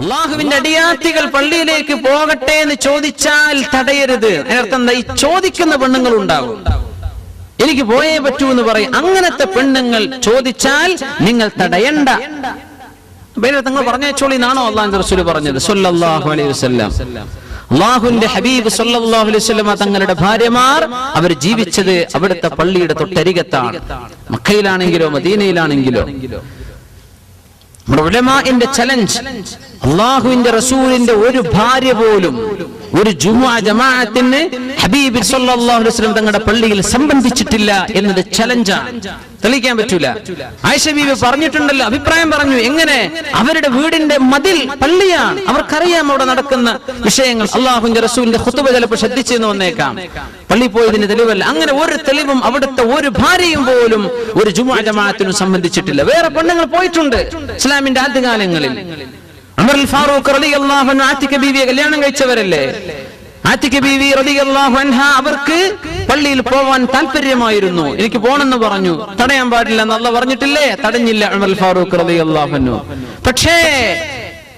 അള്ളാഹുവിന്റെ അടിയാത്തികൾ പള്ളിയിലേക്ക് പോകട്ടെ എന്ന് ചോദിച്ചാൽ തടയരുത്. അതിനർത്ഥം എന്താ? ഈ ചോദിക്കുന്ന പെണ്ണുങ്ങൾ ഉണ്ടാകും, എനിക്ക് പോയേ പറ്റൂ എന്ന് പറയും. അങ്ങനത്തെ പെണ്ണുങ്ങൾ ചോദിച്ചാൽ നിങ്ങൾ തടയണ്ട. നിങ്ങൾ പറഞ്ഞോളി എന്നാണോ അള്ളാഹുവിന്റെ റസൂൽ പറഞ്ഞത് സ്വല്ലല്ലാഹു അലൈഹി വസല്ലം? അള്ളാഹുവിന്റെ ഹബീബ് സ്വല്ലല്ലാഹു അലൈഹി വസല്ലം തങ്ങളുടെ ഭാര്യമാർ അവർ ജീവിച്ചത് അവിടുത്തെ പള്ളിയുടെ തൊട്ടരികത്താണ്. മക്കയിലാണെങ്കിലോ മദീനയിലാണെങ്കിലോ. നമ്മുടെ ഉലമാഇന്റെ ചലഞ്ച്, അള്ളാഹുവിന്റെ റസൂലിന്റെ ഒരു ഭാര്യ പോലും ഒരു ജുമുഅ ജമാഅത്തിന് ഹബീബ് സ്വല്ലല്ലാഹു അലൈഹി വസല്ലം തങ്ങളുടെ പള്ളിയിൽ സംബന്ധിച്ചിട്ടില്ല എന്നത് ചലഞ്ചാണ്, തെളിയിക്കാൻ പറ്റൂല. ആയിഷ ബീവി പറഞ്ഞിട്ടുണ്ടല്ലോ, അഭിപ്രായം പറഞ്ഞു. എങ്ങനെ? അവരുടെ വീടിന്റെ മതിൽ പള്ളിയാണ്, അവർക്കറിയാം അവിടെ നടക്കുന്ന വിഷയങ്ങൾ. അള്ളാഹുവിന്റെ റസൂലിന്റെ ഖുതുബ ചിലപ്പോൾ ശ്രദ്ധിച്ചെന്ന് വന്നേക്കാം, പള്ളി പോയതിന് തെളിവല്ല. അങ്ങനെ ഒരു തെളിവും അവിടുത്തെ ഒരു ഭാര്യയും പോലും ഒരു ജുമുഅ ജമാഅത്തിനും സംബന്ധിച്ചിട്ടില്ല. വേറെ പെണ്ണുങ്ങൾ പോയിട്ടുണ്ട് ഇസ്ലാമിന്റെ ആദ്യകാലങ്ങളിൽ. ഉമർ ഫാറൂഖ് റളിയല്ലാഹു അൻഹു ആതിക ബീവിയെ കല്യാണം കഴിച്ചവരല്ലേ. ആതിക ബീവി റളിയല്ലാഹു അൻഹ അവർക്ക് പള്ളിയിൽ പോവാൻ താല്പര്യമായിരുന്നു. എനിക്ക് പോണെന്ന് പറഞ്ഞു, തടയാൻ പാടില്ല എന്ന് അല്ലാഹു പറഞ്ഞിട്ടില്ലേ? തടഞ്ഞില്ല ഉമർ ഫാറൂഖ് റളിയല്ലാഹു അൻഹു. പക്ഷേ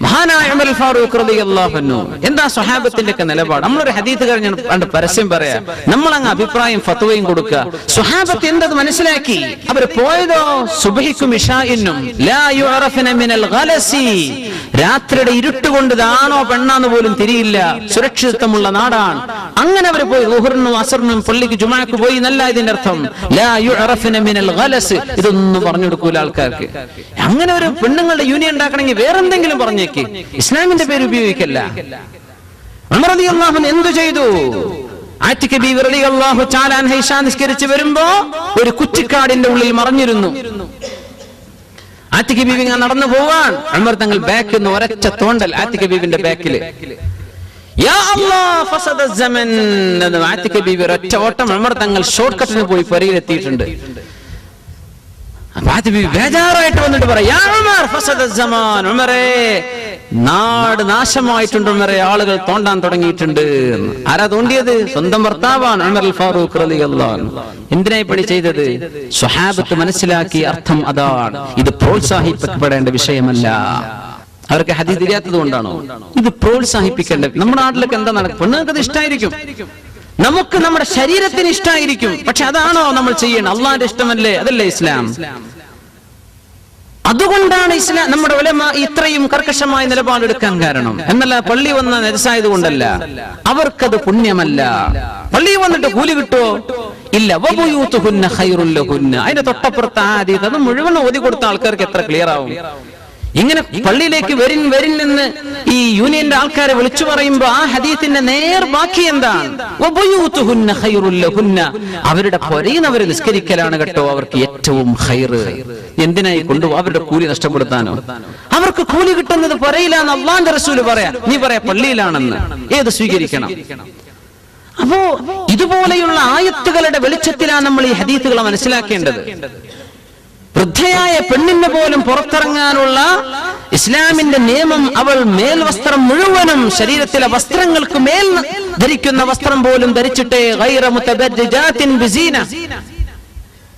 മഹാനായ ഉമർ ഫാറൂഖ് റളിയല്ലാഹു അൻഹു എന്താ സ്വഹാബത്തിന്റെ ഒക്കെ നിലപാട്? നമ്മളൊരു ഹദീസ് കഴിഞ്ഞ പരസ്യം പറയാം, നമ്മളങ്ങ് അഭിപ്രായം ഫത്വയും കൊടുക്കുക. സ്വഹാബത്ത് എന്തത് മനസ്സിലാക്കി? അവർ പോയതോ സുബ്ഹിക്കും ഇശാഇനും ലാ യുഅറഫന മിനൽ ഗലസി, രാത്രിയുടെ ഇരുട്ടുകൊണ്ട് ഇതാണോ പെണ്ണാന്ന് പോലും തിരിയില്ല, സുരക്ഷിതത്വമുള്ള നാടാണ്. അങ്ങനെ അവർ പോയി ളുഹറിനും അസറിനും പള്ളിക്ക് ജുമുഅക്ക് പോയി എന്നല്ല ഇതിന്റെ അർത്ഥം. ലാ യുഅറഫന മിനൽ ഗലസ്, ഇതൊന്നും പറഞ്ഞു കൊടുക്കൂല ആൾക്കാർക്ക്. അങ്ങനെ ഒരു പെണ്ണുങ്ങളുടെ യൂണിയൻ ഉണ്ടാക്കണമെങ്കിൽ വേറെന്തെങ്കിലും പറഞ്ഞേക്ക്, ഇസ്ലാമിന്റെ പേര് ഉപയോഗിക്കല്ല. ഉമർ റളിയല്ലാഹു അൻഹു എന്തു ചെയ്തു? ആതിക ബീവി റളിയല്ലാഹു തആല അൻഹ ഇശാ നിസ്കരിച്ച് വരുമ്പോ ഒരു കുറ്റിക്കാടിന്റെ ഉള്ളിൽ മറഞ്ഞിരുന്നു. ആതിക ബീവി നടന്നു പോവാൻ ഉമർ തങ്ങൾ ബാക്കിൽ നിന്ന് ഒരൊറ്റ തോണ്ടൽ ആതിക ബീവിന്റെ ബാക്കില്. യാ അല്ലാഹ് ഫസദ സമൻ, ആതിക ബീവി ഒരൊറ്റ ഓട്ടം ഉമർ തങ്ങൾ ഷോർട്ട് കട്ടിന് പോയി പരിയിലെത്തിയിട്ടുണ്ട്. ബേജാറായിട്ട് വന്നിട്ട് പറയാ, ഉമറേ നാട് നാശമായിട്ടുണ്ട്, ഉമറേ ആളുകൾ തോണ്ടാൻ തുടങ്ങിയിട്ടുണ്ട്. ആരാ തോണ്ടിയത്? സ്വന്തം ഭർത്താവാണ് ഉമർ ഫാറൂഖ് റളിയല്ലാഹു അൻഹു. എന്തിനായി പണി ചെയ്തത്? സ്വഹാബത്ത് മനസ്സിലാക്കിയ അർത്ഥം അതാണ്. ഇത് പ്രോത്സാഹിപ്പിക്കപ്പെടേണ്ട വിഷയമല്ല. അവർക്ക് ഹദീസ് അറിയാത്തത് കൊണ്ടാണോ? ഇത് പ്രോത്സാഹിപ്പിക്കേണ്ടത്. നമ്മുടെ നാട്ടിലൊക്കെ എന്താ നടക്കും? പെണ്ണുങ്ങൾക്ക് ഇഷ്ടമായിരിക്കും, നമുക്ക് നമ്മുടെ ശരീരത്തിന് ഇഷ്ടമായിരിക്കും, പക്ഷെ അതാണോ നമ്മൾ ചെയ്യണം? അള്ളാന്റെ ഇഷ്ടമല്ലേ? അതല്ലേ ഇസ്ലാം? അതുകൊണ്ടാണ് ഇസ്ലാം നമ്മുടെ ഉലമ ഇത്രയും കർക്കശമായ നിലപാടെടുക്കാൻ കാരണം. എന്നല്ല പള്ളി വന്ന നജസായത് കൊണ്ടല്ല, അവർക്കത് പുണ്യമല്ല. പള്ളി വന്നിട്ട് കൂലി കിട്ടുമോ? ഇല്ല. വബുയൂതുഹുന്ന ഖൈറുൽ ലഹുന്ന, അതിന്റെ തൊട്ടപ്പുറത്ത് ആദ്യം അത് മുഴുവൻ ഓതി കൊടുത്ത ആൾക്കാർക്ക് എത്ര ക്ലിയർ ആവും? ഇങ്ങനെ പള്ളിയിലേക്ക് വരിൻ എന്ന് ഈ യൂണിയന്റെ ആൾക്കാരെ വിളിച്ചു പറയുമ്പോ ആ ഹദീസിന്റെ നേർ ബാക്കി എന്താണ്? വബുയൂതുഹുന്ന ഖൈറുൽ ലഹുന്ന, അവരുടെ പുരയിൽ അവർ നിസ്കരിക്കലാണ് കേട്ടോ അവർക്ക് ഏറ്റവും ഖൈർ. എന്തിനായി കൊണ്ടുപോകും? അവരുടെ കൂലി നഷ്ടപ്പെടുത്താനോ? അവർക്ക് കൂലി കിട്ടുന്നത് പുരയിലാന്ന് അല്ലാഹുവിന്റെ റസൂൽ പറയാ, നീ പറയാ പള്ളിയിലാണെന്ന്. ഏത് സ്വീകരിക്കണം? അപ്പോ ഇതുപോലെയുള്ള ആയത്തുകളുടെ വെളിച്ചത്തിലാണ് നമ്മൾ ഈ ഹദീസുകളെ മനസ്സിലാക്കേണ്ടത്. വൃദ്ധയായ പെണ്ണിന് പോലും പുറത്തിറങ്ങാനുള്ള ഇസ്ലാമിന്റെ നിയമം, അവൾ മേൽവസ്ത്രം മുഴുവനും ശരീരത്തിലെ വസ്ത്രങ്ങൾക്ക് മേൽ ധരിക്കുന്ന വസ്ത്രം പോലും ധരിച്ചിട്ടേ ഗൈറ മുതബർരിജാത്തിൻ ബിസീന.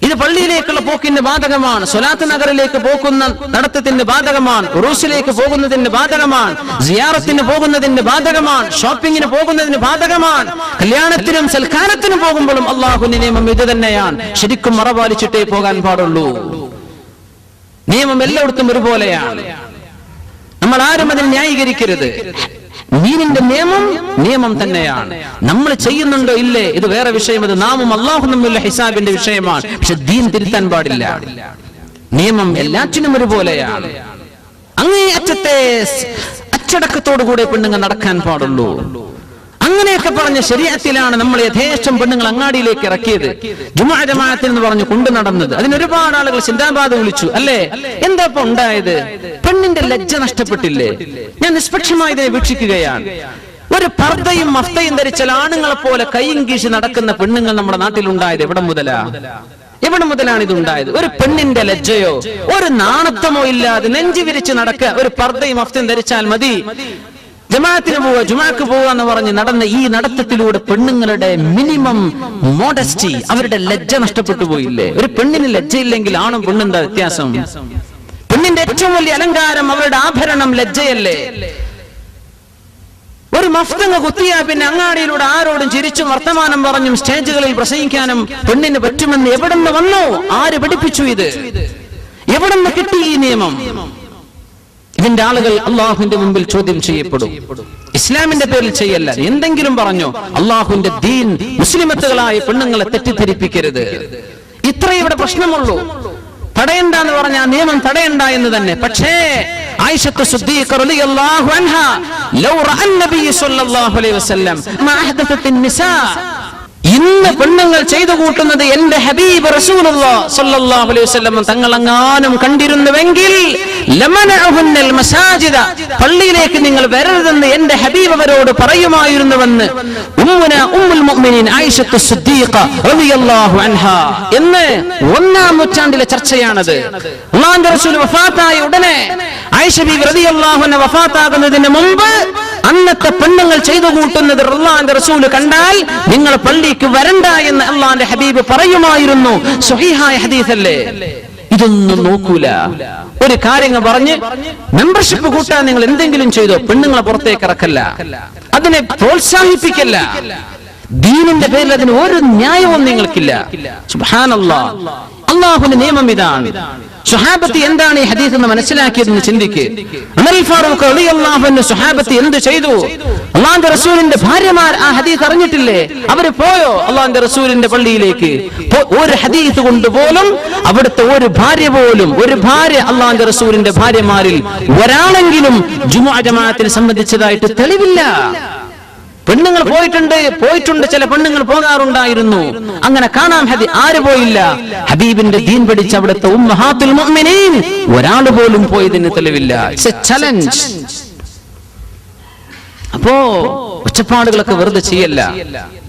ഇത് പള്ളിയിലേക്കുള്ള പോക്കിന് ബാധകമാണ്, സ്വലാത്ത് നഗറിലേക്ക് പോകുന്ന നടത്തത്തിന് ബാധകമാണ്, ഉറൂസിലേക്ക് പോകുന്നതിന് ബാധകമാണ്, സിയാറത്തിന് പോകുന്നതിന് ബാധകമാണ്, ഷോപ്പിങ്ങിന് പോകുന്നതിന് ബാധകമാണ്, കല്യാണത്തിനും സൽക്കാരത്തിനും പോകുമ്പോഴും അള്ളാഹുവിന്റെ നിയമം ഇത് തന്നെയാണ്. ശരിക്കും മറപാലിച്ചിട്ടേ പോകാൻ പാടുള്ളൂ. നിയമം എല്ലായിടത്തും ഒരുപോലെയാണ്. നമ്മൾ ആരും അതിനെ ന്യായീകരിക്കരുത്. ദീനിന്റെ നിയമം തന്നെയാണ്. നമ്മൾ ചെയ്യുന്നുണ്ടോ ഇല്ലേ ഇത് വേറെ വിഷയം. അത് നാമും അല്ലാഹും തമ്മിലുള്ള ഹിസാബിന്റെ വിഷയമാണ്. പക്ഷെ ദീൻ തിരുത്താൻ പാടില്ല. നിയമം എല്ലാറ്റിനും ഒരുപോലെയാണ്. അങ്ങേ അറ്റത്തെ അച്ചടക്കത്തോടുകൂടെ പെണ്ണുങ്ങൾ നടക്കാൻ പാടുള്ളൂ. അങ്ങനെയൊക്കെ പറഞ്ഞ ശരീഅത്തിലാണ് നമ്മൾ യഥേഷ്ടം പെണ്ണുങ്ങൾ അങ്ങാടിയിലേക്ക് ഇറക്കിയത്. ജുമുഅ ജമാഅത്ത് എന്ന് പറഞ്ഞു കൊണ്ടു നടന്നത്. അതിന് ഒരുപാട് ആളുകൾ സിന്ദാബാദ് വിളിച്ചു, അല്ലേ? എന്താ ഇപ്പൊ ഉണ്ടായത്? പെണ്ണിന്റെ ലജ്ജ നഷ്ടപ്പെട്ടില്ലേ? ഞാൻ നിഷ്പക്ഷമായി ഇതിനെ വീക്ഷിക്കുകയാണ്. ഒരു പർദ്ദയും മഫ്തയും ധരിച്ചാൽ ആണുങ്ങളെ പോലെ കൈയും കീശി നടക്കുന്ന പെണ്ണുങ്ങൾ നമ്മുടെ നാട്ടിലുണ്ടായത് എവിടെ മുതലാണ് ഇതുണ്ടായത്? ഒരു പെണ്ണിന്റെ ലജ്ജയോ ഒരു നാണത്വമോ ഇല്ലാതെ നെഞ്ചു വിരിച്ച് നടക്കുക. ഒരു പർദ്ദയും മഫ്തയും ധരിച്ചാൽ മതി, ജമാഅത്തിന് പോവുക, ജുമാക്ക് പോവുക എന്ന് പറഞ്ഞ് നടന്ന ഈ നടത്തത്തിലൂടെ പെണ്ണുങ്ങളുടെ മിനിമം മോഡസ്റ്റി, അവരുടെ ലജ്ജ നഷ്ടപ്പെട്ടു പോയില്ലേ? ഒരു പെണ്ണിന് ലജ്ജയില്ലെങ്കിൽ ആണും പെണ്ണും എന്താ വ്യത്യാസം? പെണ്ണിന്റെ ഏറ്റവും വലിയ അലങ്കാരം അവരുടെ ആഭരണം ലജ്ജയല്ലേ? ഒരു മഫ്തങ്ങ് കുത്തിയാ പിന്നെ അങ്ങാടിയിലൂടെ ആരോടും ചിരിച്ചും വർത്തമാനം പറഞ്ഞും സ്റ്റേജുകളിൽ പ്രസംഗിക്കാനും പെണ്ണിന് പറ്റുമെന്ന് എവിടെ നിന്ന് വന്നു? ആര് പഠിപ്പിച്ചു ഇത്? എവിടെ നിന്ന് കിട്ടി ഈ നിയമം? ഇതിന്റെ ആളുകൾ അള്ളാഹുവിന്റെ മുമ്പിൽ ചോദ്യം ചെയ്യപ്പെടും. ഇസ്ലാമിന്റെ പേരിൽ ചെയ്യല്ല, എന്തെങ്കിലും പറഞ്ഞോ. അള്ളാഹുവിന്റെ ദീൻ, മുസ്ലിമത്തുകളായ പെണ്ണുങ്ങളെ തെറ്റിദ്ധരിപ്പിക്കരുത്. ഇത്രേ ഇവിടെ പ്രശ്നമുള്ളൂ. തടയണ്ട എന്ന് പറഞ്ഞാൽ നിയമം തടയണ്ട എന്ന് തന്നെ. പക്ഷേ ആയിഷത്തു സിദ്ദീഖ റളിയല്ലാഹു അൻഹാ ലൗ റഅൻ നബി സ്വല്ലല്ലാഹു അലൈഹി വസല്ലം മാ അഹദത്തൻ നിസാ, ഇന്ന് പെണ്ണുങ്ങൾ ചെയ്തു കൂട്ടുന്നത് എന്റെ ഹബീബ് റസൂലുള്ളാഹി സ്വല്ലല്ലാഹു അലൈഹി വസല്ലം തങ്ങളെങ്ങാനും കണ്ടിരുന്നുവെങ്കിൽ ലമനഅഹുന്നൽ മസാജിദ, പള്ളിയിലേക്ക് നിങ്ങൾ വരരുതെന്ന് എന്റെ ഹബീബ് അവരോട് പറയുമായിരുന്നുവെന്ന് ഉമ്മുന ഉമ്മുൽ മുഅ്മിനീൻ ആയിഷത്തു സിദ്ദീഖ റളിയല്ലാഹു അൻഹാ എന്ന് 1-ാം നൂറ്റാണ്ടിലെ ചർച്ചയാണത്. അല്ലാഹുവിന്റെ റസൂൽ വഫാത്തായ ഉടനെ ആയിഷ ബീവി റളിയല്ലാഹു അൻഹ വഫാത്താകുന്നതിന് മുമ്പ് അന്നത്തെ പെണ്ണുങ്ങൾ ചെയ്തു കൂട്ടുന്നത് അല്ലാഹുവിന്റെ റസൂൽ കണ്ടാൽ നിങ്ങൾ പള്ളിക്ക് വരണ്ട എന്ന് അല്ലാഹുവിന്റെ ഹബീബ് പറയുമായിരുന്നു. സ്വഹീഹായ ഹദീസല്ലേ? ഇതൊന്നും നോക്കൂല. ഒരു കാര്യങ്ങൾ പറഞ്ഞ് മെമ്പർഷിപ്പ് കൂട്ടാൻ നിങ്ങൾ എന്തെങ്കിലും ചെയ്തോ, പെണ്ണുങ്ങളെ പുറത്തേക്ക് ഇറക്കല്ല, അതിനെ പ്രോത്സാഹിപ്പിക്കല്ല. ദീനിന്റെ പേരിൽ അതിന് ഒരു ന്യായവും നിങ്ങൾക്കില്ല. സുബ്ഹാനല്ലാഹ്, അല്ലാഹുവിന്റെ നിയമം ഇതാണ്. സ്വഹാബത്തി എന്താണ് ഈ ഹദീസ് എന്ന് മനസ്സിലാക്കിയതെന്ന് ചിന്തിക്ക്. ഉമർ ഫാറൂഖ് റളിയല്ലാഹു അൻഹു സ്വഹാബത്തി എന്ത് ചെയ്തു? അല്ലാഹുവിന്റെ റസൂലിന്റെ ഭാര്യമാർ ആ ഹദീസ് അറിഞ്ഞിട്ടില്ലേ? അവര് പോയോ അല്ലാഹുവിന്റെ റസൂലിന്റെ പള്ളിയിലേക്ക്? ഒരു ഹദീസ് കൊണ്ട് പോലും അവിടുത്തെ ഒരു ഭാര്യ അല്ലാഹുവിന്റെ റസൂലിന്റെ ഭാര്യമാരിൽ ഒരാളെങ്കിലും ജുമുഅ ജമാഅത്തിനെ സംബന്ധിച്ചതായിട്ട് തെളിവില്ല. പെണ്ണുങ്ങൾ പോയിട്ടുണ്ട്, ചില പെണ്ണുങ്ങൾ പോകാറുണ്ടായിരുന്നു, അങ്ങനെ കാണാം. ആര് പോയില്ല? ഹബീബിന്റെ ദീൻ പഠിച്ച അവിടുത്തെ ഉമ്മഹാത്തുൽ മുഅ്മിനീൻ ഒരാൾ പോലും പോയതിന് തെളിവില്ല. It's a challenge. അപ്പോ ഒച്ചപ്പാടുകളൊക്കെ വെറുതെ ചെയ്യല്ല.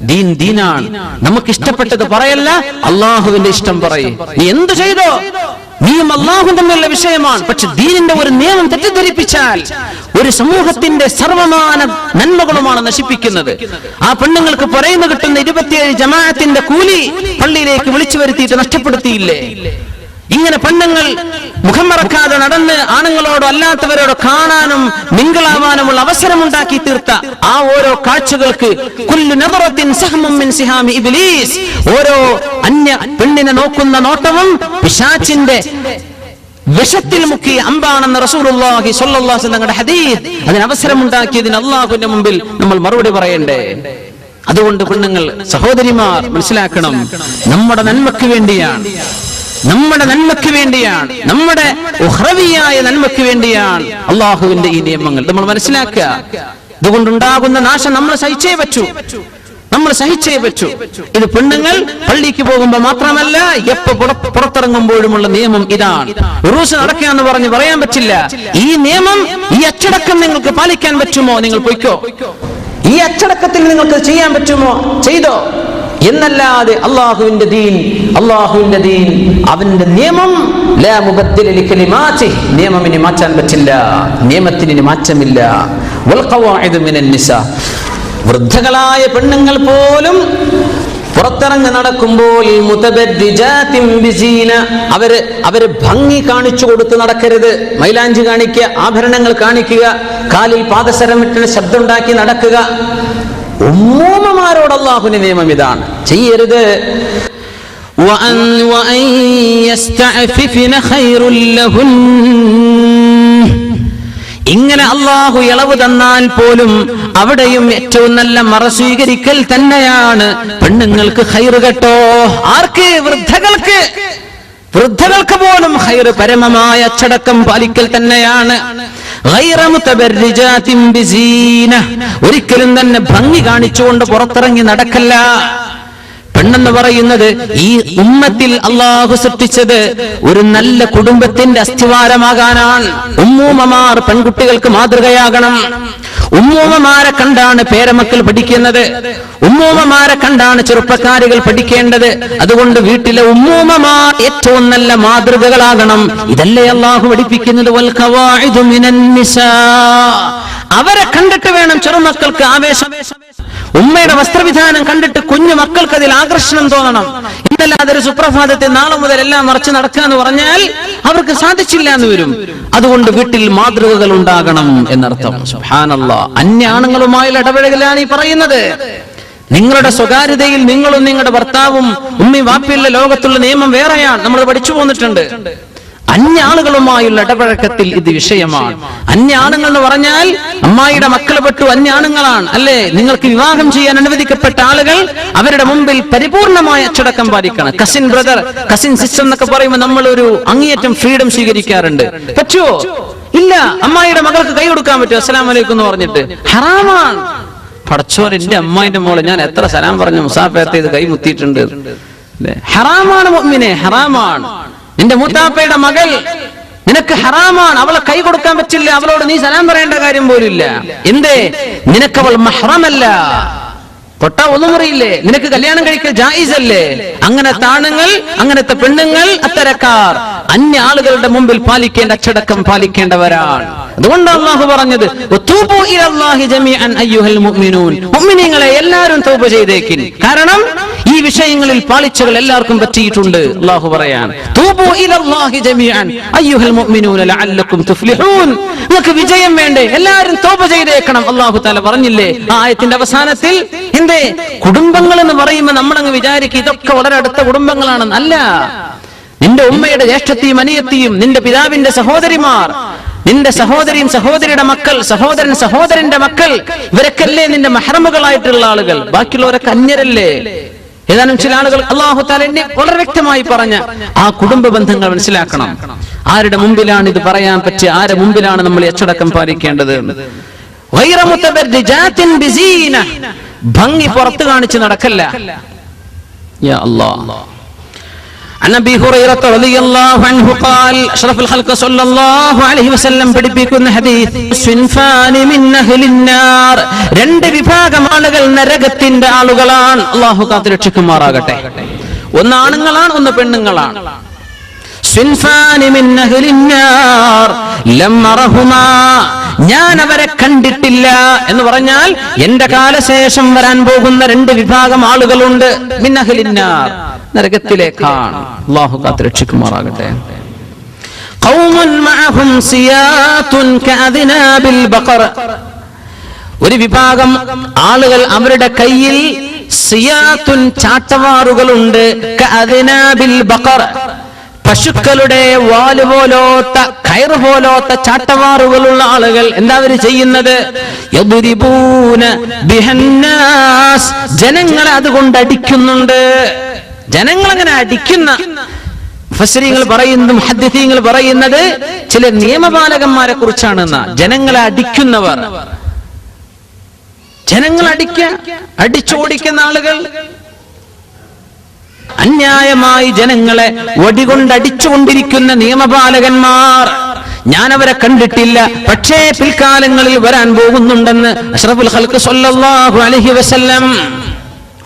ദീൻ ദീനാണ്. നമുക്ക് ഇഷ്ടപ്പെട്ടത് പറയല്ല, അള്ളാഹുവിന്റെ ഇഷ്ടം പറയും. നീ എന്ത് ചെയ്തോ, നീയും അള്ളാഹും തമ്മിലുള്ള വിഷയമാണ്. പക്ഷെ ദീനിന്റെ ഒരു നിയമം തെറ്റിദ്ധരിപ്പിച്ചാൽ ഒരു സമൂഹത്തിന്റെ സർവമാന നന്മകളുമാണ് നശിപ്പിക്കുന്നത്. ആ പെണ്ണുങ്ങൾക്ക് പറയുന്ന കിട്ടുന്ന 27 ജമാഅത്തിന്റെ കൂലി പള്ളിയിലേക്ക് വിളിച്ചു വരുത്തിയിട്ട് നഷ്ടപ്പെടുത്തിയില്ലേ? ഇങ്ങനെ പെണ്ണുങ്ങൾ മുഖം മറക്കാതെ നടന്ന് ആണുങ്ങളോടോ അല്ലാത്തവരോടോ കാണാനും മിങ്കിളാവാനുമുള്ള അവസരമുണ്ടാക്കി തീർത്ത ആ ഓരോ കാഴ്ചകൾക്ക് കുല്ലു നദറത്തിൻ സഹ്മും മിൻ സിഹാമി ഇബ്ലീസ്, ഓരോ അന്യ പെണ്ണിനെ നോക്കുന്ന നോട്ടവും പിശാചിന്റെ വിഷത്തിൽ മുക്കിയ അമ്പാണെന്ന് റസൂലുള്ളാഹി സ്വല്ലല്ലാഹു അലൈഹി വസല്ലം ഹദീസ്. അതിന് അവസരമുണ്ടാക്കിയതിന് അല്ലാഹുവിന്റെ മുമ്പിൽ നമ്മൾ മറുപടി പറയണ്ടേ? അതുകൊണ്ട് പെണ്ണുങ്ങൾ, സഹോദരിമാർ മനസ്സിലാക്കണം, നമ്മുടെ നന്മയ്ക്ക് വേണ്ടിയാണ്, നമ്മുടെ ഉഖ്റവിയായ നന്മയ്ക്ക് വേണ്ടിയാണ് അള്ളാഹുവിന്റെ ഈ നിയമങ്ങൾ. നമ്മൾ മനസ്സിലാക്കുക. ഇതുകൊണ്ടുണ്ടാകുന്ന നാശം നമ്മൾ സഹിച്ചേ പറ്റൂ. ഇത് പെണ്ണുങ്ങൾ പള്ളിക്ക് പോകുമ്പോൾ മാത്രമല്ല, എപ്പോ പുറത്തിറങ്ങുമ്പോഴുമുള്ള നിയമം ഇതാണ്. ഉറൂസ് നടക്കാന്ന് പറയാൻ പറ്റില്ല. ഈ നിയമം, ഈ അച്ചടക്കം നിങ്ങൾക്ക് പാലിക്കാൻ പറ്റുമോ? നിങ്ങൾ പൊയ്ക്കോ. ഈ അച്ചടക്കത്തിൽ നിങ്ങൾക്ക് ചെയ്യാൻ പറ്റുമോ? ചെയ്തോ. എന്നല്ലാതെ അള്ളാഹുവിന്റെ ദീൻ, അവന്റെ നിയമം ലാ മുബദ്ദില ലികലിമാതിഹി, നിയമമിനെ മാറ്റാൻ പറ്റില്ല, നിയമത്തിന് മാറ്റമില്ല. വൽ ഖവാഇദു മിനൻ നിസാ, വൃദ്ധകളായ പെണ്ണുങ്ങൾ പോലും പുറത്തിറങ്ങി നടക്കുമ്പോൾ മുതബദ്ദിജാതിൻ ബിസീന, അവര് ഭംഗി കാണിച്ചു കൊടുത്ത് നടക്കരുത്. മൈലാഞ്ചി കാണിക്കുക, ആഭരണങ്ങൾ കാണിക്കുക, കാലിൽ പാദസരമിട്ട് ശബ്ദമുണ്ടാക്കി നടക്കുക. ഉമ്മൂമ്മമാരോട് അല്ലാഹുവിന്റെ നിയമം ഇതാണ്, ചെയ്യരുത്. ഇങ്ങനെ അല്ലാഹു ഇളവ് തന്നാൽ പോലും അവിടെയും ഏറ്റവും നല്ല മറ സ്വീകരിക്കൽ തന്നെയാണ് പെണ്ണുങ്ങൾക്ക് ഖൈർ കേട്ടോ. ആർക്ക്? വൃദ്ധകൾക്ക് പോലും ഖൈർ പരമമായ അച്ചടക്കം പാലിക്കൽ തന്നെയാണ്. ഒരിക്കലും തന്നെ ഭംഗി കാണിച്ചുകൊണ്ട് പുറത്തിറങ്ങി നടക്കല്ല. പെണ്ണെന്ന് പറയുന്നത് ഈ ഉമ്മത്തിൽ അള്ളാഹു സൃഷ്ടിച്ചത് ഒരു നല്ല കുടുംബത്തിന്റെ അസ്ഥിവാരമാകാനാണ്. ഉമ്മൂമ്മമാർ പെൺകുട്ടികൾക്ക് മാതൃകയാകണം. ഉമ്മൂമ്മമാരെ കണ്ടാണ് പേരമക്കൾ പഠിക്കുന്നത്, ഉമ്മൂമ്മമാരെ കണ്ടാണ് ചെറുപ്പക്കാരികൾ പഠിക്കേണ്ടത്. അതുകൊണ്ട് വീട്ടിലെ ഉമ്മൂമ്മമാർ ഏറ്റവും നല്ല മാതൃകകളാകണം. ഇതല്ലേ അള്ളാഹു പഠിപ്പിക്കുന്നത്. വൽ ഖവാഇദു മിനൻ നിസാ, അവരെ കണ്ടിട്ട് വേണം ചെറുമക്കൾക്ക് ആവേശം. ഉമ്മയുടെ വസ്ത്രവിധാനം കണ്ടിട്ട് കുഞ്ഞു മക്കൾക്ക് അതിൽ ആകർഷണം തോന്നണം. ഇന്നല്ലാതെ ഒരു സുപ്രഭാതത്തെ നാളെ മുതൽ എല്ലാം മറച്ച് നടക്കുക എന്ന് പറഞ്ഞാൽ അവർക്ക് സാധിച്ചില്ല എന്ന് വരും. അതുകൊണ്ട് വീട്ടിൽ മാതൃകകൾ ഉണ്ടാകണം എന്നർത്ഥം. സുബ്ഹാനല്ലാഹ്. അന്യ ആണുങ്ങളുമായുള്ള ഇടപെടലാണ് ഈ പറയുന്നത്. നിങ്ങളുടെ സ്വകാര്യതയിൽ നിങ്ങളും നിങ്ങളുടെ ഭർത്താവും ഉമ്മയും വാപ്പിയുള്ള ലോകത്തുള്ള നിയമം വേറെയാണ്. നമ്മൾ പഠിച്ചു പോന്നിട്ടുണ്ട്. അന്യ ആളുകളുമായുള്ള ഇടപഴക്കത്തിൽ ഇത് വിഷയമാണ്. അന്യ ആണുങ്ങൾ എന്ന് പറഞ്ഞാൽ അമ്മായിയുടെ മക്കൾ പെട്ടു അന്യ ആണുങ്ങളാണ് അല്ലേ? നിങ്ങൾക്ക് വിവാഹം ചെയ്യാൻ അനുവദിക്കപ്പെട്ട ആളുകൾ അവരുടെ മുമ്പിൽ പരിപൂർണമായ അച്ചടക്കം പാലിക്കണം. കസിൻ ബ്രദർ, കസിൻ സിസ്റ്റർ എന്നൊക്കെ പറയുമ്പോൾ നമ്മൾ ഒരു അങ്ങേയറ്റം ഫ്രീഡം സ്വീകരിക്കാറുണ്ട്. പറ്റുമോ? ഇല്ല. അമ്മായിയുടെ മകൾക്ക് കൈ കൊടുക്കാൻ പറ്റുമോ? അസ്സലാമു അലൈക്കും എന്ന് പറഞ്ഞിട്ട്? ഹറാമാണ്. പടച്ചോൻ, എന്റെ അമ്മായിന്റെ മോളെ ഞാൻ എത്ര സലാം പറഞ്ഞു മുസാഫത്ത് ചെയ്ത് കൈ മുത്തിയിട്ടുണ്ട്. ഹറാമാണ് മുഅ്മിനെ, ഹറാമാണ്. നിന്റെ മൂത്താപ്പയുടെ മകൾ നിനക്ക് ഹറാമാണ്. അവളെ കൈ കൊടുക്കാൻ പറ്റില്ല. അവളോട് നീ സലാം പറയേണ്ട കാര്യം പോലില്ല. എന്തേ? നിനക്കവൾ മഹ്റമല്ല. പൊട്ട ഒന്നുമുറിയില്ലേ? നിനക്ക് കല്യാണം കഴിക്കൽ ജായിസ് അല്ലേ? അങ്ങനത്തെ ആണുങ്ങൾ, അങ്ങനത്തെ പെണ്ണുങ്ങൾ, അത്തരക്കാർ അന്യ ആളുകളുടെ മുമ്പിൽ പാലിക്കേണ്ട അച്ചടക്കം പാലിക്കേണ്ടവരാണ്. അതുകൊണ്ട് അല്ലാഹു പറഞ്ഞത് വതൂബു ഇലല്ലാഹി ജമീഅൻ അയ്യുഹൽ മുഅ്മിനൂൻ, മുഅ്മിനീങ്ങളെ എല്ലാവരും തൗബ ചെയ്തേക്കിൻ. കാരണം ഈ വിഷയങ്ങളിൽ പാളിച്ചകൾ എല്ലാവർക്കും പറ്റിയിട്ടുണ്ട്. അല്ലാഹു പറയാൻ തൂബു ഇലല്ലാഹി ജമീഅൻ അയ്യുഹൽ മുഅ്മിനൂന ലഅല്ലക്കും തുഫ്ലിഹൂൻ. നിങ്ങൾക്ക് വിജയം വേണ്ടേ? എല്ലാവരും തൗബ ചെയ്തേക്കണം. അല്ലാഹു തആല പറഞ്ഞില്ലേ ആ ആയത്തിന്റെ അവസാനത്തിൽ? എന്തേ? കുടുംബങ്ങൾ എന്ന് പറയുമ്പോൾ നമ്മളങ്ങ് വിചാരിക്കും ഇതൊക്കെ വളരെ അടുത്ത കുടുംബങ്ങളാണെന്ന്. അല്ല. നിന്റെ ഉമ്മയുടെ ജ്യേഷ്ഠത്തെയും അനിയത്തിയും, നിന്റെ പിതാവിന്റെ സഹോദരിമാർ, നിന്റെ സഹോദരിയും സഹോദരിയുടെ മക്കൾ, സഹോദരൻ സഹോദരന്റെ മക്കൾ, ഇവരൊക്കെയല്ലേ നിന്റെ മഹ്റമുകളായിട്ടുള്ള ആളുകൾ. ബാക്കിയുള്ളവരൊക്കെ അന്യരല്ലേ? ഏതാനും ചില ആളുകൾ അല്ലാഹു തആല എന്നെ വളരെ വ്യക്തമായി പറഞ്ഞ ആ കുടുംബ ബന്ധങ്ങൾ മനസ്സിലാക്കണം. ആരുടെ മുമ്പിലാണ് ഇത് പറയാൻ പറ്റുക? ആരുടെ മുമ്പിലാണ് നമ്മൾ അച്ചടക്കം പാലിക്കേണ്ടത്? ഗൈറ മുതബർരിജാത്തിൻ ബിസീന, ഭംഗി പുറത്ത് കാണിച്ച് നടക്കല്ല. യാ അല്ലാഹ്. عن ابي هريره رضي الله عنه قال اشرف الخلق صلى الله عليه وسلم പഠിപ്പിക്കുന്ന ഹദീസ് സിൻഫാനി മിൻ അഹ്ലിൻ നാർ, രണ്ട് വിഭാഗം ആളുകൾ നരകത്തിന്റെ ആളുകളാണ്. അല്ലാഹു കാത്തുരക്ഷിക്കുമാറാകട്ടെ. ഒന്ന് ആണുങ്ങളാണ്, ഒന്ന് പെണ്ണുങ്ങളാണ്. സിൻഫാനി മിൻ അഹ്ലിൻ നാർ ലം അറഹുമാ, ഞാൻ അവരെ കണ്ടിട്ടില്ല എന്ന് പറഞ്ഞാൽ എന്റെ കാലശേഷം വരാൻ പോകുന്ന രണ്ട് വിഭാഗം ആളുകളുണ്ട്. മിൻ അഹ്ലിൻ നാർ, നരകത്തിലേക്കാണ്. അല്ലാഹു കാത്തുരക്ഷിക്കുമാറാകട്ടെ. ഖൗമുൻ മഅഹും സിയാതുൻ കഅദ്നാബിൽ ബഖർ, ഒരു വിഭാഗം ആളുകൾ അവരുടെ കയ്യിൽ സിയാതുൻ ചാട്ടവാറുകളുണ്ട്. കഅദ്നാബിൽ ബഖർ, പശുക്കളുടെ വാല് പോലോത്ത, കയറ് പോലോത്ത ചാട്ടവാറുകളുള്ള ആളുകൾ. എന്താ അവർ ചെയ്യുന്നത്? യദ്രിബൂന ബിഹന്നാസ്, ജനങ്ങളെ അതുകൊണ്ട് അടിക്കുന്നുണ്ട്. ജനങ്ങളങ്ങനെ അടിക്കുന്ന മുഫസ്സിരീങ്ങൾ പറയുന്നതും മുഹദ്ദിസീങ്ങൾ പറയുന്നത് ചില നിയമപാലകന്മാരെ കുറിച്ചാണെന്ന. ജനങ്ങളെ അടിക്കുന്നവർ, ജനങ്ങളെ അടിച്ചോടിക്കുന്ന ആളുകൾ, അന്യായമായി ജനങ്ങളെ വടികൊണ്ടടിച്ചുകൊണ്ടിരിക്കുന്ന നിയമപാലകന്മാർ. ഞാൻ അവരെ കണ്ടിട്ടില്ല, പക്ഷേ പിൽക്കാലങ്ങളിൽ വരാൻ പോകുന്നുണ്ടെന്ന് അഷ്റഫുൽ ഖൽഖ് സ്വല്ലല്ലാഹു അലൈഹി വസല്ലം.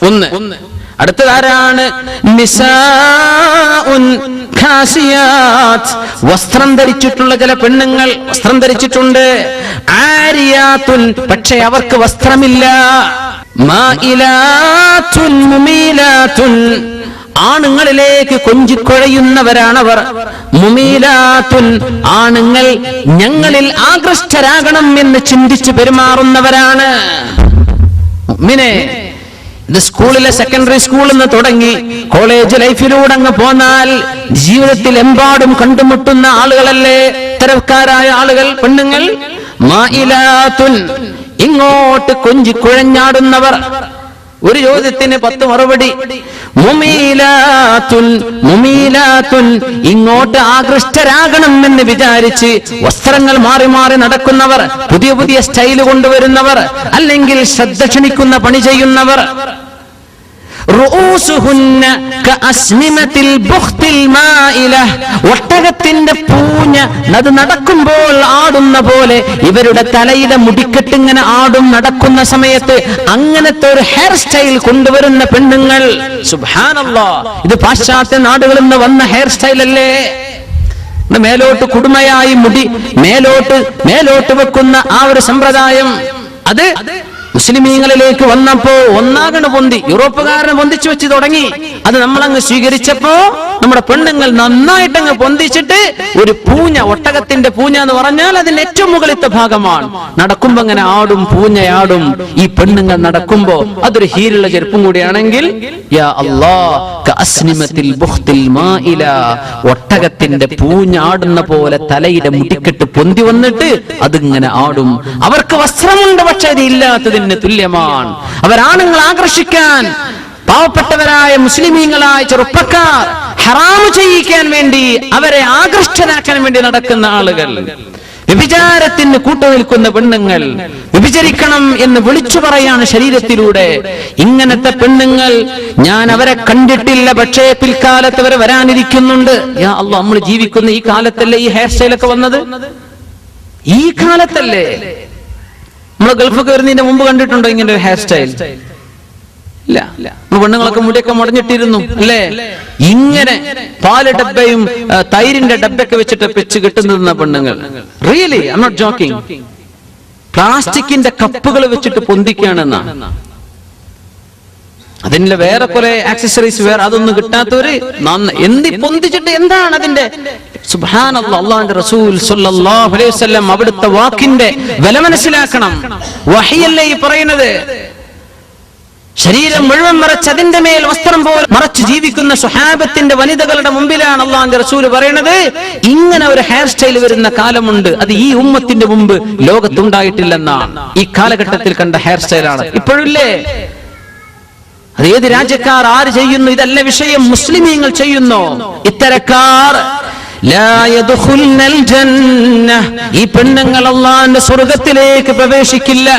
ഒന്ന്. അടുത്തതാരാണ്? നിസാഉൻ ഖാസിയാത്ത്, വസ്ത്രം ധരിച്ചിട്ടുള്ള ചില പെണ്ണുങ്ങൾ വസ്ത്രം ധരിച്ചിട്ടുണ്ട്. ആരിയാത്തുൻ, പക്ഷേ അവർക്ക് വസ്ത്രമില്ല. മായിലാത്തുൻ മുമീലാത്തുൻ, ആണുങ്ങളിലേക്ക് കൊഞ്ചിക്കൊഴയുന്നവരാണവർ. മുമീലാത്തുൻ, ആണുങ്ങൾ ഞങ്ങളിൽ ആകൃഷ്ടരാകണം എന്ന് ചിന്തിച്ചു പെരുമാറുന്നവരാണ്. മുഅ്മിനേ, ഇത് സ്കൂളിലെ സെക്കൻഡറി സ്കൂളിൽ നിന്ന് തുടങ്ങി കോളേജ് ലൈഫിലൂടെ അങ്ങ് പോന്നാൽ ജീവിതത്തിൽ എമ്പാടും കണ്ടുമുട്ടുന്ന ആളുകളല്ലേ ഇത്തരക്കാരായ ആളുകൾ, പെണ്ണുങ്ങൾ. മായിലാത്തുൻ, ഇങ്ങോട്ട് കൊഞ്ചിക്കുഴഞ്ഞാടുന്നവർ. ഒരു ചോദ്യത്തിന് 10 മറുപടി. മുമീലാത്തുൻ, മുമീലാത്തുൻ, ഇങ്ങോട്ട് ആകൃഷ്ടരാകണം എന്ന് വിചാരിച്ച് വസ്ത്രങ്ങൾ മാറി മാറി നടക്കുന്നവർ, പുതിയ പുതിയ സ്റ്റൈല് കൊണ്ടുവരുന്നവർ, അല്ലെങ്കിൽ ശ്രദ്ധ ക്ഷണിക്കുന്ന പണി ചെയ്യുന്നവർ. റൂസുഹുന്ന കഅസ്നിമത്തിൽ ബുഖ്തിൽ മായില, ഒട്ടകത്തിന്റെ പൂഞ്ഞ അത് നടക്കുമ്പോൾ ആടുന്ന പോലെ ഇവരുടെ തലയിലെ മുടിക്കെട്ട് ഇങ്ങനെ ആടും നടക്കുന്ന സമയത്ത്. അങ്ങനത്തെ ഒരു ഹെയർ സ്റ്റൈൽ കൊണ്ടുവരുന്ന പെണ്ണുങ്ങൾ. സുബ്ഹാനല്ലാഹ്, ഇത് പാശ്ചാത്യ നാടുകളിൽ നിന്ന് വന്ന ഹെയർ സ്റ്റൈൽ അല്ലേ? മേലോട്ട് കുടുമയായി മുടി മേലോട്ട് വെക്കുന്ന ആ ഒരു സമ്പ്രദായം, അത് മുസ്ലിമീങ്ങളിലേക്ക് വന്നപ്പോ ഒന്നാകണ് പൊന്തി, യൂറോപ്പുകാരനെ പൊന്തിച്ചു വെച്ച് തുടങ്ങി. അത് നമ്മളങ്ങ് സ്വീകരിച്ചപ്പോ നമ്മുടെ പെണ്ണുങ്ങൾ നന്നായിട്ടങ്ങ് പൊന്തിച്ചിട്ട് ഒരു പൂഞ്ഞ, ഒട്ടകത്തിന്റെ പൂഞ്ഞ എന്ന് പറഞ്ഞാൽ അതിന്റെ ഏറ്റവും മുകളിലത്തെ ഭാഗമാണ്. നടക്കുമ്പോ അങ്ങനെ ആടും, പൂഞ്ഞയാടും. ഈ പെണ്ണുങ്ങൾ നടക്കുമ്പോ അതൊരു ഹീലുള്ള ചെരുപ്പും കൂടിയാണെങ്കിൽ യാ അല്ലാഹ് കഅസ്നിമത്തിൽ ബുഖ്തിൽ മാഇല, ഒട്ടകത്തിന്റെ പൂഞ്ഞാടുന്ന പോലെ തലയുടെ മുടിക്കെട്ട് പൊന്തി വന്നിട്ട് അതിങ്ങനെ ആടും. അവർക്ക് വസ്ത്രമുണ്ട്, പക്ഷെ അത് ഇല്ലാത്തതിന് തുല്യമാണ്. അവരാണുങ്ങൾ ആകർഷിക്കാൻ, പാവപ്പെട്ടവരായ മുസ്ലിമീങ്ങളായ ചെറുപ്പക്കാർ ഹറാമ് ചെയ്യിക്കാൻ വേണ്ടി, അവരെ ആകർഷ്ടനാക്കാൻ വേണ്ടി നടക്കുന്ന ആളുകൾ, വ്യഭിചാരത്തിന് കൂട്ടുനിൽക്കുന്ന പെണ്ണുങ്ങൾ, വ്യഭിചരിക്കണം എന്ന് വിളിച്ചു പറയാണ് ശരീരത്തിലൂടെ. ഇങ്ങനത്തെ പെണ്ണുങ്ങൾ ഞാൻ അവരെ കണ്ടിട്ടില്ല, പക്ഷേ പിൽക്കാലത്ത് അവർ വരാനിരിക്കുന്നുണ്ട്. യാ അല്ലാഹ്, നമ്മൾ ജീവിക്കുന്ന ഈ കാലത്തല്ലേ ഈ ഹെയർ സ്റ്റൈലൊക്കെ വന്നത്? ഈ കാലത്തല്ലേ? നമ്മൾ ഗൾഫൊക്കെ വരുന്നതിന്റെ മുമ്പ് കണ്ടിട്ടുണ്ടോ ഇങ്ങനെ ഒരു ഹെയർ സ്റ്റൈൽ? ഇല്ല. പെണ്ണുങ്ങളൊക്കെ മുടിയൊക്കെ മുടഞ്ഞിട്ടിരുന്നു അല്ലേ? ഇങ്ങനെ പാല് ഡബ്ബയും തൈരിന്റെ ഡബ്ബയൊക്കെ വെച്ചിട്ട് വെച്ച് കെട്ടുന്ന പെണ്ണുങ്ങൾ. Really, I am not joking. പ്ലാസ്റ്റിക്കിന്റെ കപ്പുകൾ വെച്ചിട്ട് പൊന്തിക്കുകയാണെന്നാണ്. അതിന്റെ വേറെ കുറെ ആക്സസറീസ് വേറെ, അതൊന്നും കിട്ടാത്തവര് എന്തി പൊന്തിച്ചിട്ട് എന്താണ് അതിന്റെ? സുബ്ഹാനല്ലാഹ്, അല്ലാഹുവിന്റെ റസൂൽ സ്വല്ലല്ലാഹു അലൈഹി വസല്ലം അവിടുത്തെ വാക്കിന്റെ വില മനസ്സിലാക്കണം. വഹയല്ലേ ഈ പറയുന്നത്? ശരീരം മുഴുവൻ മറച്ച് അതിന്റെ മേൽ വസ്ത്രം പോലെ മറച്ച് ജീവിക്കുന്ന സ്വഹാബത്തിന്റെ വനിതകളുടെ മുമ്പിലാണ് അല്ലാഹുവിന്റെ റസൂൽ പറയുന്നത്, ഇങ്ങനെ ഒരു ഹെയർ സ്റ്റൈൽ വരുന്ന കാലമുണ്ട്, അത് ഈ ഉമ്മത്തിന്റെ മുമ്പ് ലോകത്തുണ്ടായിട്ടില്ലെന്നാണ്. ഈ കാലഘട്ടത്തിൽ കണ്ട ഹെയർ സ്റ്റൈലാണ് ഇപ്പോഴില്ലേ? അത് ഏത് രാജ്യക്കാർ ആര് ചെയ്യുന്നു ഇതല്ല വിഷയം, മുസ്ലിമീങ്ങൾ ചെയ്യുന്നു. ഇത്തരക്കാർ ഈ പെണ്ണുങ്ങൾ അല്ലാഹുവിന്റെ സ്വർഗ്ഗത്തിലേക്ക് പ്രവേശിക്കില്ല.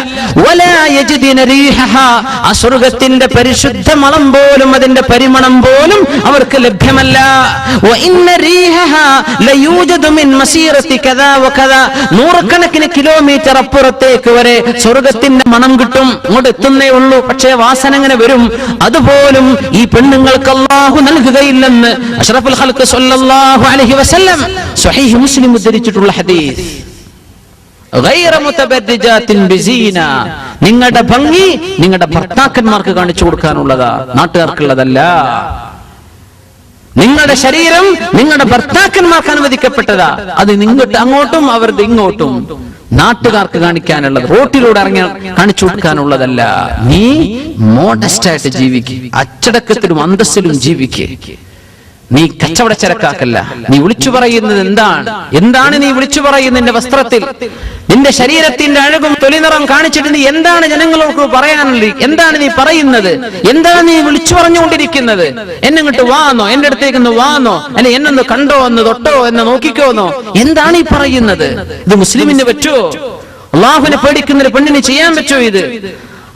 ആ സ്വർഗ്ഗത്തിന്റെ പരിശുദ്ധ മണം പോലും, അതിന്റെ പരിമണം പോലും അവർക്ക് ലഭ്യമല്ല. നൂറുകണക്കിന് കിലോമീറ്റർ അപ്പുറത്തേക്ക് വരെ സ്വർഗ്ഗത്തിന്റെ മണം കിട്ടും, ഇങ്ങോട്ട് എത്തുന്നേ ഉള്ളൂ, പക്ഷേ വാസന അങ്ങനെ വരും. അതുപോലും ഈ പെണ്ണുങ്ങൾക്ക് അല്ലാഹു നൽകുകയില്ലെന്ന് അഷ്റഫുൽ ഖൽഖ് സ്വല്ലല്ലാഹു അലൈഹി വസല്ലം സ്വഹീഹ് മുസ്ലിം ഉദ്ധരിച്ചിട്ടുള്ള ഹദീസ്. ഗൈറ മുതബദ്ദിജാത്തിൻ ബിസീന, നിങ്ങളുടെ ഭംഗി നിങ്ങളുടെ ഭർത്താക്കന്മാർക്ക് കാണിച്ചു കൊടുക്കാനുള്ളതാ, നാട്ടുകാർക്കുള്ളതല്ല. നിങ്ങളുടെ ശരീരം നിങ്ങളുടെ ഭർത്താക്കന്മാർക്ക് അനുവദിക്കപ്പെട്ടതാ. അത് നിങ്ങോട്ട് അങ്ങോട്ടും അവരുടെ ഇങ്ങോട്ടും നാട്ടുകാർക്ക് കാണിക്കാനുള്ളത്, റോട്ടിലൂടെ ഇറങ്ങി കാണിച്ചു കൊടുക്കാനുള്ളതല്ല. നീ മോഡസ്റ്റ് ആയിട്ട് ജീവിക്കുക, അച്ചടക്കത്തിലും അന്തസ്സിലും ജീവിക്കുക. നീ കച്ചവടച്ചരക്കാക്കല്ല. നീ വിളിച്ചു പറയുന്നത് എന്താണ് നീ വിളിച്ചു പറയുന്നത്? നിന്റെ വസ്ത്രത്തിൽ നിന്റെ ശരീരത്തിന്റെ അഴകും തൊലിനിറം കാണിച്ചിട്ട് നീ എന്താണ് ജനങ്ങളോട് പറയാനുള്ളത്? എന്താണ് നീ പറയുന്നത്? എന്താണ് നീ വിളിച്ചു പറഞ്ഞുകൊണ്ടിരിക്കുന്നത്? എന്നെ ഇങ്ങോട്ട് വാന്നോ, എന്റെ അടുത്തേക്ക് വാന്നോ, അല്ലെ എന്നൊന്ന് കണ്ടോ, ഒന്ന് തൊട്ടോ, എന്ന് നോക്കിക്കോന്നോ? എന്താണ് ഈ പറയുന്നത്? ഇത് മുസ്ലിമിന് പറ്റുമോ? അള്ളാഹുവിനെ പേടിക്കുന്ന പെണ്ണിന് ചെയ്യാൻ പറ്റുമോ ഇത്?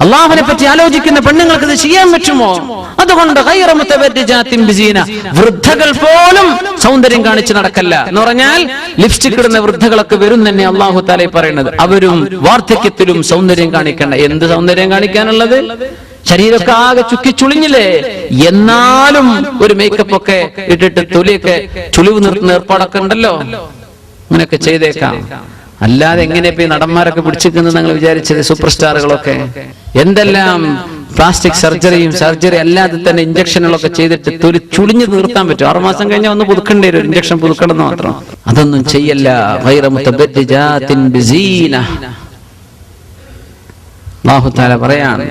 അള്ളാഹുവിനെ പറ്റി ആലോചിക്കുന്ന പെണ്ണുങ്ങൾക്ക് ഇത് ചെയ്യാൻ പറ്റുമോ? അതുകൊണ്ട് ഗൈറ മുതബദ്ദിജാത്തിൻ ബിസീന, വൃദ്ധകൾ പോലും സൗന്ദര്യം കാണിച്ച് നടക്കല്ല എന്ന് പറഞ്ഞാൽ ലിപ്സ്റ്റിക് ഇടുന്ന വൃദ്ധകളൊക്കെ വരും തന്നെ അള്ളാഹു തആല പറയുന്നത്. അവരും വാർദ്ധക്യത്തിലും സൗന്ദര്യം കാണിക്കണ്ട. എന്ത് സൗന്ദര്യം കാണിക്കാനുള്ളത്? ശരീരമൊക്കെ ആകെ ചുക്കിച്ചുളിഞ്ഞില്ലേ? എന്നാലും ഒരു മേക്കപ്പ് ഒക്കെ ഇട്ടിട്ട് തൊലിയൊക്കെ ചുളിവ് നിർത്തുന്ന ഏർപ്പാടൊക്കെ ഉണ്ടല്ലോ, അങ്ങനെയൊക്കെ ചെയ്തേക്കാം. അല്ലാതെ എങ്ങനെ ഇപ്പൊ ഈ നടന്മാരൊക്കെ പിടിച്ചിരിക്കുന്നത് നിങ്ങൾ വിചാരിച്ചത്? സൂപ്പർ സ്റ്റാറുകളൊക്കെ എന്തെല്ലാം പ്ലാസ്റ്റിക് സർജറി അല്ലാതെ തന്നെ ഇഞ്ചക്ഷനുകളൊക്കെ ചെയ്തിട്ട് തൊലി ചുളിഞ്ഞു നിർത്താൻ പറ്റും. 6 മാസം കഴിഞ്ഞാൽ ഒന്ന് പുതുക്കേണ്ടി വരും, ഇഞ്ചക്ഷൻ പുതുക്കണമെന്ന് മാത്രം. അതൊന്നും ചെയ്യല്ല. ഗൈറ മുതബദ്ദിജാത്തിൻ ബിസീന. അല്ലാഹു തആല പറയാണ്,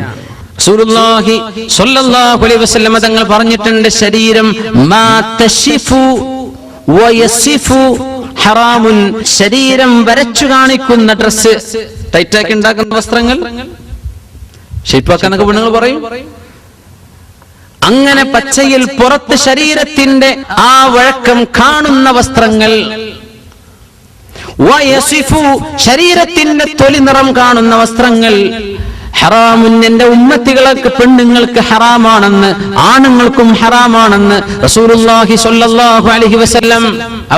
റസൂലുള്ളാഹി സ്വല്ലല്ലാഹു അലൈഹി വസല്ലം തങ്ങൾ പറഞ്ഞിട്ടുണ്ട്, ശരീരം മാ തശിഫു വയസിഫു ഹറാമുൻ, ശരീരം വരച്ചു കാണിക്കുന്ന ഡ്രസ്, ടൈറ്റാക്കി ഉണ്ടാക്കുന്ന വസ്ത്രങ്ങൾ, ഷേപ്പാക്കാനൊക്കെ പെണ്ണുങ്ങൾ പറയും. അങ്ങനെ പച്ചയിൽ പുറത്ത് ശരീരത്തിന്റെ ആ വഴക്കം കാണുന്ന വസ്ത്രങ്ങൾ, വയസിഫു ശരീരത്തിന്റെ തൊലി നിറം കാണുന്ന വസ്ത്രങ്ങൾ, ഹറാമുൻ, എന്റെ ഉമ്മത്തികൾക്ക് പെണ്ണുങ്ങൾക്ക് ഹറാമാണെന്ന്, ആണുങ്ങൾക്കും ഹറാമാണെന്ന് റസൂലുള്ളാഹി സ്വല്ലല്ലാഹു അലൈഹി വസല്ലം.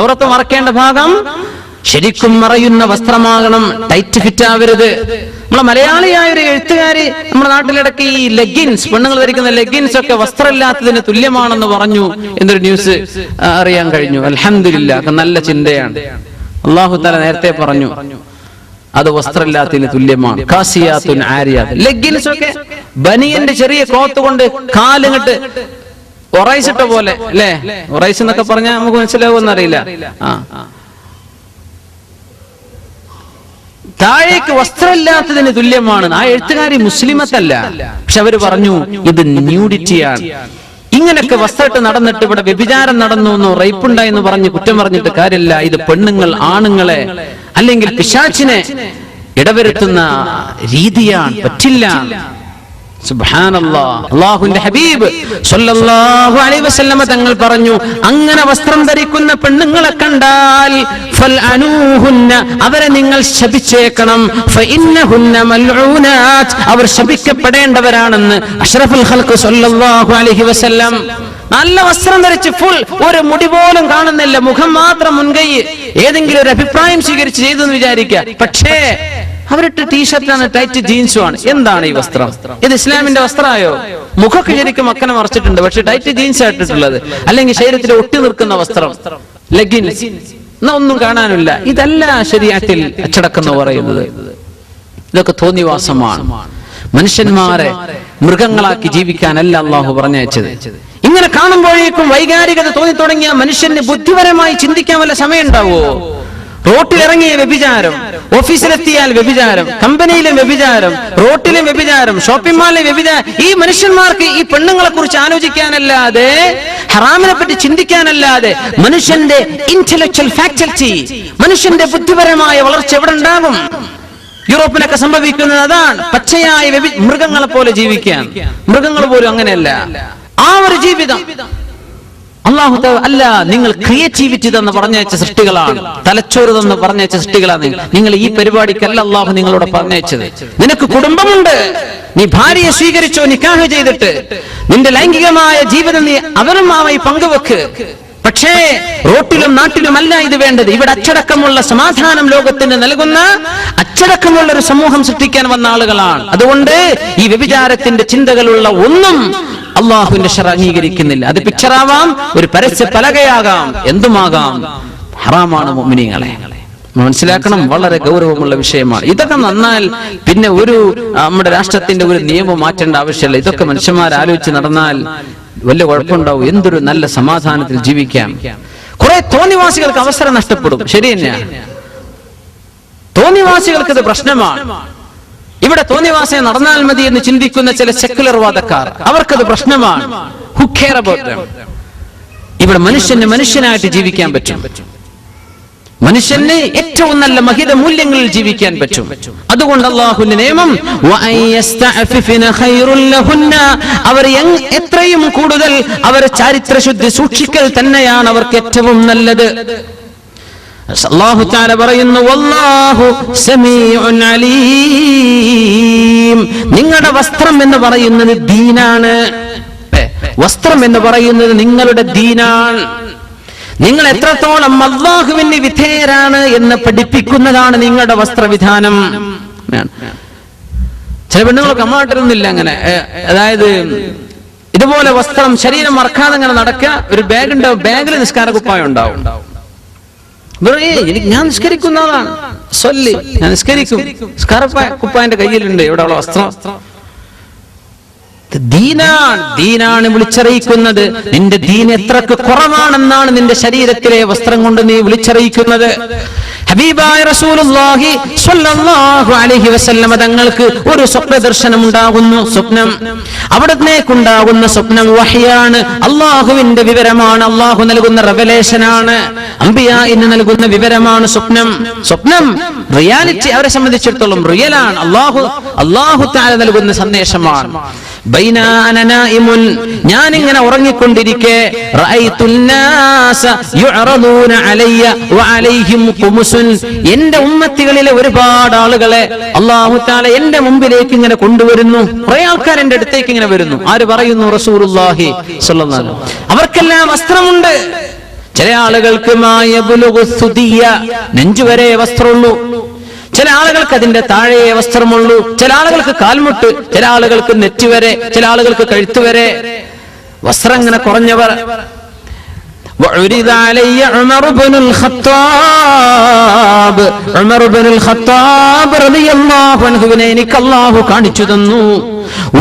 ഔറത്ത് മറക്കേണ്ട ഭാഗം ശരിക്കും മറയുന്ന വസ്ത്രമാകണം, ടൈറ്റ് ഫിറ്റ് ആവരുത്. നമ്മളെ മലയാളിയായ ഒരു എഴുത്തുകാരി നമ്മുടെ നാട്ടിലിടയ്ക്ക് ഈ ലെഗിൻസ്, പെണ്ണുങ്ങൾ ധരിക്കുന്ന ലെഗിൻസ് ഒക്കെ വസ്ത്രമില്ലാത്തതിന് തുല്യമാണെന്ന് പറഞ്ഞു എന്നൊരു ന്യൂസ് അറിയാൻ കഴിഞ്ഞു. അൽഹംദുലില്ലാഹ്, നല്ല ചിന്തയാണ്. അല്ലാഹു തആല നേരത്തെ പറഞ്ഞു, അത് വസ്ത്രമില്ലാത്തതിന് തുല്യമാണ്. കാസിയാത്തുൻ ആരിയാത്ത്, ലെഗിൻസ് ഒക്കെ ബനിയന്റെ ചെറിയ ക്ലോത്ത് കൊണ്ട് കാലിങ്ങട്ട് ഒറൈസിട്ട പോലെ അല്ലേ? ഒറൈസ് എന്നൊക്കെ പറഞ്ഞാൽ നമുക്ക് മനസ്സിലാവുമെന്നറിയില്ല. താഴേക്ക് വസ്ത്രമില്ലാത്തതിന് തുല്യമാണ്. ആ എഴുത്തുകാരി മുസ്ലിമത്തല്ല, പക്ഷെ അവര് പറഞ്ഞു ഇത് ന്യൂഡിറ്റിയാണ്. ഇങ്ങനെയൊക്കെ വസ്ത്രമിട്ട് നടന്നിട്ട് ഇവിടെ വ്യഭിചാരം നടന്നു എന്നോ റേപ്പുണ്ടായി എന്ന് പറഞ്ഞ് കുറ്റം പറഞ്ഞിട്ട് കാര്യമില്ല. ഇത് പെണ്ണുങ്ങൾ ആണുങ്ങളെ അല്ലെങ്കിൽ പിശാചിനെ ഇടവരുത്തുന്ന രീതിയാണ്, പറ്റില്ല. സുബ്ഹാനല്ലാഹ്. അല്ലാഹുവിന്റെ ഹബീബ് സ്വല്ലല്ലാഹു അലൈഹി വസല്ലമ തങ്ങൾ പറഞ്ഞു, അങ്ങനെ വസ്ത്രം ധരിക്കുന്ന പെണ്ണുങ്ങളെ കണ്ടാൽ ഫൽഅനൂഹുന്ന, അവരെ നിങ്ങൾ ശപിച്ചേക്കണം. ഫഇന്നഹുന്ന മൽഊനാത്ത്, അവർ ശപിക്കപ്പെടേണ്ടവരാണെന്ന് അഷ്റഫുൽ ഖൽഖ് സ്വല്ലല്ലാഹു അലൈഹി വസല്ലം. നല്ല വസ്ത്രം ധരിച്ച് ഫുൾ, ഒരു മുടി പോലും കാണുന്നില്ല, മുഖം മാത്രം മുൻകൈ, ഏതെങ്കിലും ഒരു അഭിപ്രായം സ്വീകരിച്ച് ചെയ്തു എന്ന് വിചാരിക്കുക. പക്ഷേ അവരിട്ട് ടീഷർട്ടാണ്, ടൈറ്റ് ജീൻസും ആണ്. എന്താണ് ഈ വസ്ത്രം? ഇത് ഇസ്ലാമിന്റെ വസ്ത്രമായോ? മുഖമൊക്കെ ശരിക്കും മക്കനെ മറച്ചിട്ടുണ്ട്, പക്ഷെ ടൈറ്റ് ജീൻസ് ആയിട്ടുള്ളത്, അല്ലെങ്കിൽ ശരീരത്തിൽ ഒട്ടി നിൽക്കുന്ന വസ്ത്രം, ലെഗിൻസ്, ഒന്നും കാണാനില്ല. ഇതല്ല ശരീഅത്തിൽ അച്ചടക്കം എന്ന് പറയുന്നത്. ഇതൊക്കെ തോന്നിവാസമാണ്. മനുഷ്യന്മാരെ മൃഗങ്ങളാക്കി ജീവിക്കാനല്ല അള്ളാഹു പറഞ്ഞയച്ചത്. ഇങ്ങനെ കാണുമ്പോഴേക്കും വൈകാരികത തോന്നി തുടങ്ങിയ മനുഷ്യന് ബുദ്ധിപരമായി ചിന്തിക്കാൻ വല്ല സമയം ഉണ്ടാവോ? റോട്ടിലിറങ്ങിയ വ്യഭിചാരം, ഓഫീസിലെത്തിയാൽ വ്യഭിചാരം, കമ്പനിയിലും വ്യഭിചാരം, റോട്ടിലും വ്യഭിചാരം, ഷോപ്പിംഗ് മാളിലും വ്യഭിചാരം. ഈ മനുഷ്യന്മാർക്ക് ഈ പെണ്ണുങ്ങളെ കുറിച്ച് ആലോചിക്കാനല്ലാതെ, ഹറാമിനെ പറ്റി ചിന്തിക്കാനല്ലാതെ മനുഷ്യന്റെ ഇന്റലക്ച്വൽ ഫാക്കൽറ്റി, മനുഷ്യന്റെ ബുദ്ധിപരമായ വളർച്ച എവിടെ ഉണ്ടാകും? യൂറോപ്പിലൊക്കെ സംഭവിക്കുന്നത് അതാണ്. പച്ചയായ മൃഗങ്ങളെ പോലെ ജീവിക്കാൻ. മൃഗങ്ങൾ പോലും അങ്ങനെയല്ല. ആ ഒരു ജീവിതം അല്ലാഹു അല്ല, നിങ്ങൾ ക്രിയേറ്റിവിറ്റി എന്ന് പറഞ്ഞയച്ച സൃഷ്ടികളാണ്, തലച്ചോറ് എന്ന് പറഞ്ഞയച്ച സൃഷ്ടികളാണ് നിങ്ങൾ. ഈ പരിപാടിക്കല്ല അല്ലാഹു നിങ്ങളോട് പറഞ്ഞയച്ചത്. നിനക്ക് കുടുംബമുണ്ട്, നീ ഭാര്യയെ സ്വീകരിച്ചോ, നിക്കാഹ് ചെയ്തിട്ട് നിന്റെ ലൈംഗികമായ ജീവിതം നീ അവരുമായി പങ്കുവെക്ക്. പക്ഷേ റോട്ടിലും നാട്ടിലുമല്ല ഇത് വേണ്ടത്. ഇവിടെ അച്ചടക്കമുള്ള സമാധാനം ലോകത്തിന് നൽകുന്ന അച്ചടക്കമുള്ള ഒരു സമൂഹം സൃഷ്ടിക്കാൻ വന്ന ആളുകളാണ്. അതുകൊണ്ട് ഈ വ്യഭിചാരത്തിന്റെ ചിന്തകളുള്ള ഒന്നും അള്ളാഹുവിന്റെ ശറ അംഗീകരിക്കുന്നില്ല. അത് പിക്ചറാവാം, ഒരു പരസ്യ പലകയാകാം, എന്തുമാകാം. ഹറാമാണ് മുഅ്മിനീങ്ങളെ, മനസ്സിലാക്കണം. വളരെ ഗൗരവമുള്ള വിഷയമാണ്. ഇതൊക്കെ നന്നാൽ പിന്നെ ഒരു നമ്മുടെ രാഷ്ട്രത്തിന്റെ ഒരു നിയമം മാറ്റേണ്ട ആവശ്യമില്ല. ഇതൊക്കെ മനുഷ്യന്മാർ ആലോചിച്ച് നടന്നാൽ വലിയ കുഴപ്പമുണ്ടാവും. എന്തൊരു നല്ല സമാധാനത്തിൽ ജീവിക്കാം. കുറെ തോന്നിവാസികൾക്ക് അവസരം നഷ്ടപ്പെടും. ശരി തന്നെയാണ്, തോന്നിവാസികൾക്ക് ഇത് പ്രശ്നമാണ്. ഇവിടെ തോന്നിവാസം നടന്നാൽ മതി എന്ന് ചിന്തിക്കുന്ന ചില സെക്കുലർ വാദക്കാർ, അവർക്കത് പ്രശ്നമാണ്. Who care about them? ഇവിടെ മനുഷ്യന് മനുഷ്യനായിട്ട് ജീവിക്കാൻ പറ്റും. മനുഷ്യന് ഏറ്റവും നല്ല മഹിത മൂല്യങ്ങളിൽ ജീവിക്കാൻ പറ്റും. അതുകൊണ്ട് അല്ലാഹുവിന്റെ നിയമം അവർ എത്രയും കൂടുതൽ അവർ ചാരിത്രശുദ്ധി സൂക്ഷിക്കൽ തന്നെയാണ് അവർക്ക് ഏറ്റവും നല്ലത്. അല്ലാഹു തആല പറയുന്നു, വല്ലാഹു സമീഉൻ അലീം. നിങ്ങളുടെ വസ്ത്രം എന്ന് പറയുന്നത് ദീനാണ്. വസ്ത്രം എന്ന് പറയുന്നത് നിങ്ങളുടെ ദീനാണ്. നിങ്ങൾ എത്രത്തോളം അല്ലാഹുവിന് വിധേയരാണ് എന്ന് പഠിപ്പിക്കുന്നതാണ് നിങ്ങളുടെ വസ്ത്രവിധാനം. ചില പെണ്ണുങ്ങളൊക്കെ അമ്മാട്ടിരുന്നില്ല അങ്ങനെ, അതായത് ഇതുപോലെ വസ്ത്രം ശരീരം മറക്കാതെ അങ്ങനെ നടക്കുക. ഒരു ബാഗ് ഉണ്ടാവും, ബാഗിൽ നിസ്കാര കുപ്പായം ഉണ്ടാവും. ഞാൻ നിസ്കരിക്കുന്ന ആളാണ്, ഞാൻ നിസ്കരിക്കും, നിസ്കാര കുപ്പായന്റെ കയ്യിലുണ്ട്, ഇവിടെ ഉള്ള വസ്ത്രം. ദീനാണ് വിളിച്ചറിയിക്കുന്നത്. നിന്റെ ദീൻ എത്രക്ക് കുറവാണെന്നാണ് നിന്റെ ശരീരത്തിലെ വസ്ത്രം കൊണ്ട് നീ വിളിച്ചറിയിക്കുന്നത്. ഹബീബായ റസൂലുള്ളാഹി സ്വല്ലല്ലാഹു അലൈഹി വസല്ലമ തങ്ങൾക്ക് ഒരു സ്വപ്ന ദർശനം ഉണ്ടാകുന്നു. സ്വപ്നം, അവിടത്തേക്കുണ്ടാകുന്ന സ്വപ്നം വഹ്യാണ്, അള്ളാഹുവിന്റെ വിവരമാണ്, അള്ളാഹു നൽകുന്ന റെവലേഷനാണ്, അംബിയാഇന് നൽകുന്ന വിവരമാണ് സ്വപ്നം. സ്വപ്നം റിയാലിറ്റി അവരെ സംബന്ധിച്ചിടത്തോളം റിയലാണ്, അള്ളാഹു തആല നൽകുന്ന സന്ദേശമാണ്. ഞാനിങ്ങനെ ഉറങ്ങിക്കൊണ്ടിരിക്കെ എന്റെ ഉമ്മത്തികളിലെ ഒരുപാട് ആളുകളെ അല്ലാഹു തആല എന്റെ മുമ്പിലേക്ക് ഇങ്ങനെ കൊണ്ടുവരുന്നു. കുറെ ആൾക്കാർ എന്റെ അടുത്തേക്ക് ഇങ്ങനെ വരുന്നു. ആര് പറയുന്നു? റസൂലുള്ളാഹി സ്വല്ലല്ലാഹു അലൈഹി വസല്ലം. അവർക്കെല്ലാം വസ്ത്രമുണ്ട്. ചില ആളുകൾക്ക് നെഞ്ചുവരെ വസ്ത്രമുള്ളൂ, ചില ആളുകൾക്ക് അതിന്റെ താഴെ വസ്ത്രമുള്ളൂ, ചില ആളുകൾക്ക് കാൽമുട്ട്, ചില ആളുകൾക്ക് നെറ്റുവരെ, ചില ആളുകൾക്ക് കഴുത്തുവരെ വസ്ത്രം ഇങ്ങനെ കുറഞ്ഞവർ. وعرض علي عمر بن الخطاب عمر بن الخطاب رضي الله عنه എനിക്ക് അല്ലാഹു കാണിച്ചു തന്നു.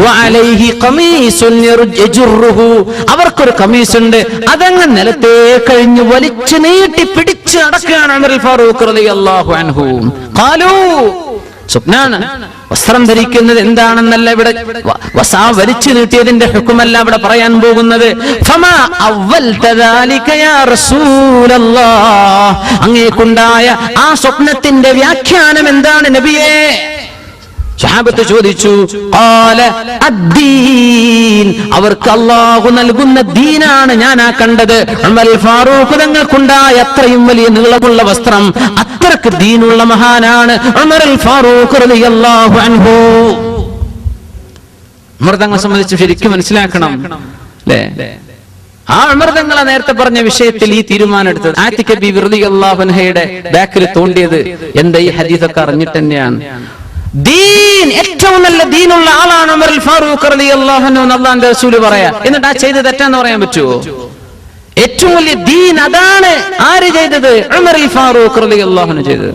വഅലൈഹി ഖമീസുൻ യജറുഹു അവർക്കൊരു ഖമീസുണ്ട്, അതങ്ങ് നിലത്തെ കഴിഞ്ഞ് വലിച്ചു നീട്ടി പിടിച്ച് നടക്കുകയാണ് ഉമർ ഫാറൂഖ് റളിയല്ലാഹു അൻഹു. ഖാലൂ സ്വപ്നാണ്, വസ്ത്രം ധരിക്കുന്നത് എന്താണെന്നല്ല ഇവിടെ, വസാ വലിച്ചു നീട്ടിയതിന്റെ ഹുക്കുമല്ല ഇവിടെ പറയാൻ പോകുന്നത്. ഫമാ അവ്വൽത ദാലിക യാ റസൂലല്ലാഹ്, അങ്ങേക്കുണ്ടായ ആ സ്വപ്നത്തിന്റെ വ്യാഖ്യാനം എന്താണ് നബിയേ? സഹാബത്ത് ചോദിച്ചു. ഖാല അദ്ദീൻ, അവർക്ക് അല്ലാഹു നൽകുന്ന ദീനാണ് ഞാൻ ആ കണ്ടത്. ഉമർ ഫാറൂഖ് തങ്ങൾക്കുണ്ടായ അത്രയും വലിയ നീളമുള്ള വസ്ത്രം, അത്രക്ക് ദീനുള്ള മഹാനാണ് ഉമർ ഫാറൂഖ് റളിയല്ലാഹു അൻഹു. ഉമർ തങ്ങളെ സംബന്ധിച്ച് ശരിക്കും മനസ്സിലാക്കണം അല്ലേ? ആ ഉമർ തങ്ങളെ നേരത്തെ പറഞ്ഞ വിഷയത്തിൽ ഈ തീരുമാനം എടുത്തത് ആതിക ബീവി റളിയല്ലാഹു അൻഹയുടെ ബാക്കിൽ തോണ്ടിയത് എന്താ? ഈ ഹദീസൊക്കെ അറിഞ്ഞിട്ട് തന്നെയാണ്. ദീൻ, ഏറ്റവും നല്ല ദീനുള്ള ആളാണ് ഉമർ ഫാറൂഖ് റളിയല്ലാഹു അൻഹു എന്ന് അല്ലാഹുവിന്റെ റസൂൽ പറയാ. എന്നിട്ട് ആ ചെയ്തത് തെറ്റാന്ന് പറയാൻ പറ്റുമോ? ഏറ്റവും വലിയ ദീൻ അതാണ് ആര് ചെയ്തത്? ഉമർ ഫാറൂഖ് റളിയല്ലാഹു അൻഹു ചെയ്തത്.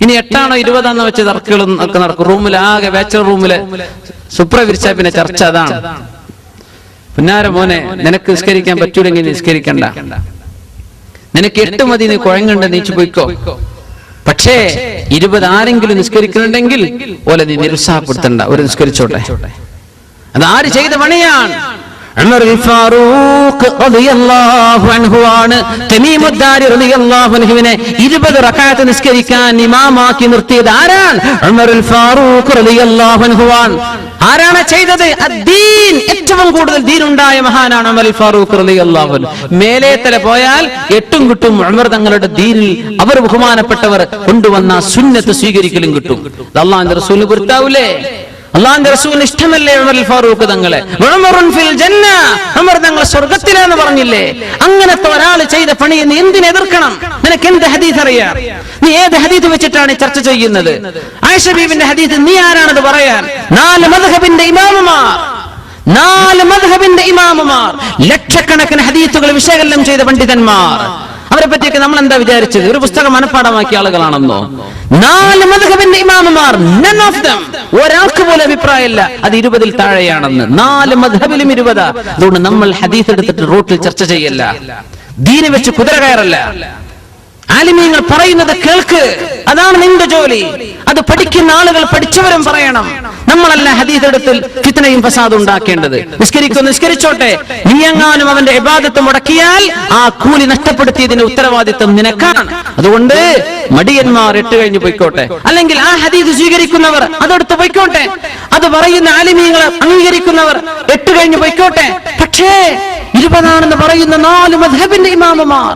ഇനി 8ആണോ 20ആണോ വെച്ച് തർക്കുകളും ഒക്കെ നടക്കും. റൂമിൽ ആകെ ബാച്ചലർ റൂമില് സുപ്ര വിരിച്ചാ പിന്നെ ചർച്ച അതാണ്. പുന്നാര മോനെ, നിനക്ക് നിസ്കരിക്കാൻ പറ്റൂലെങ്കിൽ നിസ്കരിക്കണ്ട, നിനക്ക് 8 മതി, നീ കുഴങ്ങണ്ട, നീച്ചു പോയിക്കോ. പക്ഷേ 20 ആരെങ്കിലും നിസ്കരിക്കുന്നുണ്ടെങ്കിൽ ഓലെ നീ നിരുത്സാഹപ്പെടുത്തണ്ട, ഒരു നിസ്കരിച്ചോട്ടെ. അത് ആര് ചെയ്ത പണിയാണ്? ഉമർ ഫാറൂഖ് റളിയല്ലാഹു അൻഹു ആണ് തമീമുദ്ദാരി റളിയല്ലാഹു അൻഹുവിനെ 20 റക്അത്ത് നിസ്കരിക്കാൻ ഇമാമാക്കി നിർത്തിയത് ആരാണ്? ഉമർ ഫാറൂഖ് റളിയല്ലാഹു അൻഹു ആണ്. ആരാണ് ചെയ്തത്? അദ്ദീൻ, ഏറ്റവും കൂടുതൽ ദീനുണ്ടായ മഹാനാണ് ഉമർ ഫാറൂഖ് റളിയല്ലാഹു അൻഹു. മേലെ തല പോയാൽ 8ഉം കിട്ടും. ഉമർ തങ്ങളുടെ ദീനിൽ അവർ ബഹുമാനപ്പെട്ടവർ കൊണ്ടുവന്ന സുന്നത്ത് സ്വീകരിക്കലും കിട്ടും. അല്ലാഹുവിന്റെ റസൂലിന് പൊരുത്താവൂലേ? അല്ലാഹുവിന്റെ റസൂലിന് ഇഷ്ടമല്ലേ ഉമർ ഫാറൂഖ് തങ്ങളെ? ഉമറുൻ ഫിൽ ജന്ന, ഉമർ തങ്ങൾ സ്വർഗ്ഗത്തിലാണെന്ന് പറഞ്ഞില്ലേ? അങ്ങനത്തെ ഒരാൾ ചെയ്ത പണി നീ എന്തിനെ എതിർക്കണം? നിനക്ക് എന്ത് ഹദീസ് അറിയാം? നീ ഏത് ഹദീസ് വെച്ചിട്ടാണ് ചർച്ച ചെയ്യുന്നത്? ആയിഷ ബീവിന്റെ ഹദീസ് നീ ആരാണത് പറയാൻ? 4 മദ്ഹബിന്റെ ഇമാമുമാർ, ലക്ഷക്കണക്കിന് ഹദീസുകൾ വിശകലനം ചെയ്ത പണ്ഡിതന്മാർ, അവരെ പറ്റിയൊക്കെ നമ്മൾ എന്താ വിചാരിച്ചത്? ഒരു പുസ്തകം മനഃപ്പാടമാക്കിയ ആളുകളാണെന്നോ? 4 മദ്ഹബിന്റെ ഇമാമുമാർ, none of them, ഒരാൾക്ക് പോലും അഭിപ്രായമില്ല അത് 20-ൽ താഴെയാണെന്ന്. 4 മദ്ഹബിലും 20. അതുകൊണ്ട് നമ്മൾ ഹദീസ് എടുത്തിട്ട് റോട്ടിൽ ചർച്ച ചെയ്യല്ല, ദീനെ വെച്ച് കുതിര കയറല്ല. ആലിമീങ്ങൾ പറയുന്നത് കേൾക്ക്, അതാണ് നിന്റെ ജോലി. അത് പഠിക്കുന്ന ആളുകൾ പഠിച്ചവരും പറയണം. നമ്മളല്ല ഹദീസ് എടുത്ത് ഫിത്നയും ഫസാദും ഉണ്ടാക്കേണ്ടത്. നിസ്കരിച്ചോട്ടെ, നീ എങ്ങാനും അവന്റെ ഇബാദത്ത് മുടക്കിയാൽ ആ കൂലി നഷ്ടപ്പെടുത്തിയതിന്റെ ഉത്തരവാദിത്വം നിനക്കാണ്. അതുകൊണ്ട് മടിയന്മാർ 8 കഴിഞ്ഞ് പോയിക്കോട്ടെ, അല്ലെങ്കിൽ ആ ഹദീസ് സ്വീകരിക്കുന്നവർ അതെടുത്ത് പോയിക്കോട്ടെ. അത് പറയുന്ന ആലിമീങ്ങളെ അംഗീകരിക്കുന്നവർ 8 കഴിഞ്ഞ് പോയിക്കോട്ടെ. പക്ഷേ 20 പറയുന്ന 4 മദ്ഹബിന്റെ ഇമാമുമാർ,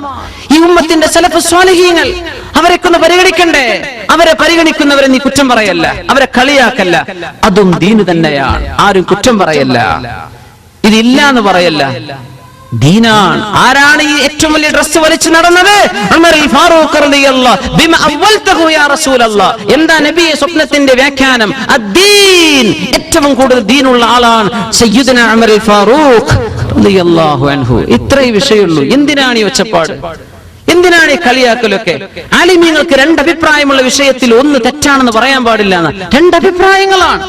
ഈ ഉമ്മത്തിന്റെ സലഫ് സ്വാലിഹീങ്ങൾ, അവരൊക്കെ ഒന്ന് പരിഗണിക്കണ്ടേ? അവരെ പരിഗണിക്കുന്നവരെ നീ കുറ്റം പറയല്ല, അവരെ കളിയാക്കല്ല. അതും ദീന് തന്നെയാണ്, ആരും കുറ്റം പറയല്ല, ഇതില്ല എന്ന് പറയല്ല, ദീനാണ്. ആരാണ് ഈ ഏറ്റവും വലിയ ഡ്രസ് വലിച്ചു നടന്നത്? ഉമർ ഫാറൂഖ് റളിയല്ലാഹു ബിമ അവൽതഹു യാ റസൂലല്ലാഹ്. എന്താ നബിയെ സ്വപ്നത്തിന്റെ വ്യാഖ്യാനം? അദ്ദീൻ, ഏറ്റവും കൂടുതൽ ദീനുള്ള ആളാണ് സയ്യിദുനാ ഉമർ ഫാറൂഖ് റളിയല്ലാഹു അൻഹു. ഇത്രേ വിഷയമുള്ളൂ. എന്തിനാണ് ഈ ഒച്ചപ്പാട്? എന്തിനാണ് ഈ കളിയാക്കലൊക്കെ? ആലിമീങ്ങൾക്ക് 2 അഭിപ്രായമുള്ള വിഷയത്തിൽ ഒന്ന് തെറ്റാണെന്ന് പറയാൻ പാടില്ല. 2 അഭിപ്രായങ്ങളാണ്.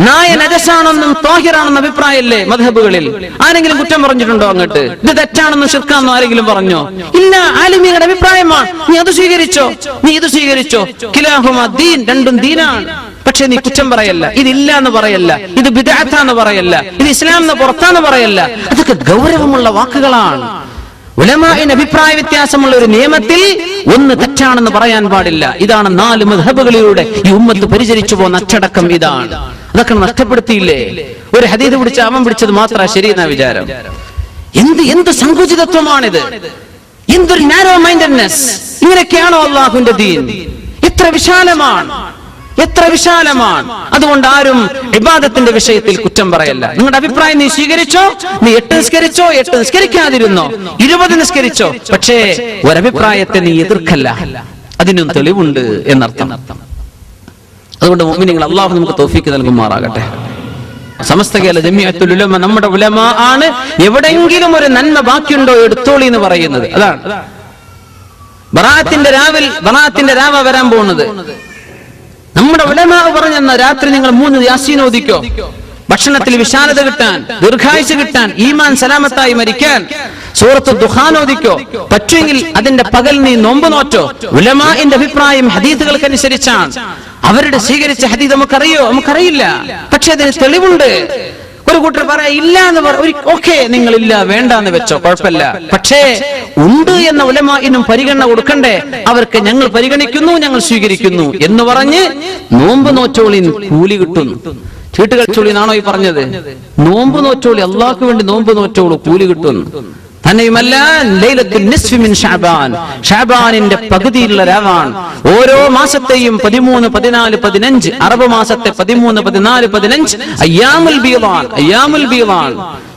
നായ നജസാണെന്നും ത്വാഹിറാണെന്നും അഭിപ്രായമില്ലേ മദ്ഹബുകളിൽ? ആരെങ്കിലും കുറ്റം പറഞ്ഞിട്ടുണ്ടോ? അങ്ങോട്ട് ഇത് തെറ്റാണെന്നും ശിർക്കാണെന്നും ആരെങ്കിലും പറഞ്ഞോ? ഇല്ല, ആലിമീങ്ങളുടെ അഭിപ്രായമാണ്. നീ അത് സ്വീകരിച്ചോ, നീ ഇത് സ്വീകരിച്ചോ. കിലാഹുമാ ദീൻ, രണ്ടും ദീനാണ്. പക്ഷെ നീ കുറ്റം പറയല്ല, ഇതില്ല എന്ന് പറയല്ല, ഇത് ബിദ്അത്താന്ന് പറയല്ല, ഇത് ഇസ്ലാമിന് പുറത്താന്ന് പറയല്ല. അതൊക്കെ ഗൗരവമുള്ള വാക്കുകളാണ്. ഉലമാഇന് അഭിപ്രായ വ്യത്യാസമുള്ള ഒരു നിയമത്തിൽ ഒന്ന് തെറ്റാണെന്ന് പറയാൻ പാടില്ല. ഇതാണ് 4 മദ്ഹബുകളിലൂടെ ഈ ഉമ്മത്ത് പരിചരിച്ചു പോകുന്ന അച്ചടക്കം. ഇതാണ്. അതൊക്കെ നഷ്ടപ്പെടുത്തിയില്ലേ? ഒരു ഹദീസ് പിടിച്ച അവൻ പിടിച്ചത് മാത്രം ശരിയെന്ന വിചാരം. എന്ത് സങ്കുചിതത്വമാണിത്? എന്തൊരു നാരോ മൈൻഡഡ്നെസ്! ഇങ്ങനെയൊക്കെയാണോ അല്ലാഹുവിന്റെ ദീൻ? എത്ര വിശാലമാണ്, എത്ര വിശാലമാണ്. അതുകൊണ്ട് ആരും ഇബാദത്തിന്റെ വിഷയത്തിൽ കുറ്റം പറയല്ല. നിങ്ങളുടെ അഭിപ്രായം നീ സ്വീകരിച്ചോ, നീ 8 നിസ്കരിച്ചോ, 8 നിസ്കരിക്കാതിരുന്നോ, 20 നിസ്കരിച്ചോ, പക്ഷേ ഒരഭിപ്രായത്തെ നീ എതിർക്കല്ല, അതിനും തെളിവുണ്ട് എന്നർത്ഥം. അതുകൊണ്ട് മുഅ്മിനീങ്ങൾ, അല്ലാഹു നമുക്ക് തൗഫീഖ് നൽകുമാറാകട്ടെ. സമസ്ത കേരള ജമിഅത്തുൽ ഉലമ നമ്മുടെ ഉലമ ആണ്. എവിടെങ്കിലും ഒരു നന്മ ബാക്കിയുണ്ടോ എടുത്തോളി എന്ന് പറയുന്നത്. അതാണ് ബറാഅത്തിന്റെ രാവ വരാൻ പോകുന്നത്. നമ്മുടെ ഉലമ പറഞ്ഞെന്ന രാത്രി നിങ്ങൾ 3 യാസീൻ ഓദിക്കോ, ഭക്ഷണത്തിൽ വിശാലത കിട്ടാൻ, ദീർഘായുസ് കിട്ടാൻ, ഈമാൻ സലാമത്തായി മരിക്കാൻ സൂറത്ത് ദുഖാൻ ഓദിക്കോ. പറ്റുമെങ്കിൽ അതിന്റെ പകൽ നീ നോമ്പ് നോറ്റോ. ഉലമാഇന്റെ അഭിപ്രായം ഹദീസുകൾക്കനുസരിച്ചാണ്. അവരുടെ സ്വീകരിച്ച ഹദീസ് നമുക്കറിയില്ല, പക്ഷെ അതിന് തെളിവുണ്ട്. ഒരു കൂട്ടർ പറയാ ഇല്ല എന്ന് ഓക്കെ, നിങ്ങൾ ഇല്ല വേണ്ട എന്ന് വെച്ചോ, കുഴപ്പമില്ല. പക്ഷേ ഉണ്ട് എന്ന ഉലമാഇനും പരിഗണന കൊടുക്കണ്ടേ? അവർക്ക് ഞങ്ങൾ പരിഗണിക്കുന്നു, ഞങ്ങൾ സ്വീകരിക്കുന്നു എന്ന് പറഞ്ഞ് നോമ്പ് നോറ്റോളി കൂലി കിട്ടുന്നു. ചീട്ട് കളിച്ചോളി എന്നാണോ ഈ പറഞ്ഞത്? നോമ്പ് നോറ്റോളി, അള്ളാഹ്ക്ക് വേണ്ടി നോമ്പ് നോറ്റോളൂ, കൂലി കിട്ടുന്നു. തന്നെയുമല്ല, ലൈലത്തുൻ നിസ്ഫി മിൻ ശഅബാൻ, ശഅബാനിന്റെ പകുതിയിലുള്ള രാവാണ്. ഓരോ മാസത്തെയും 13, 14, 15, അറബ് മാസത്തെ 13, 14, 15 അയ്യാമുൽ ബീളാൻ.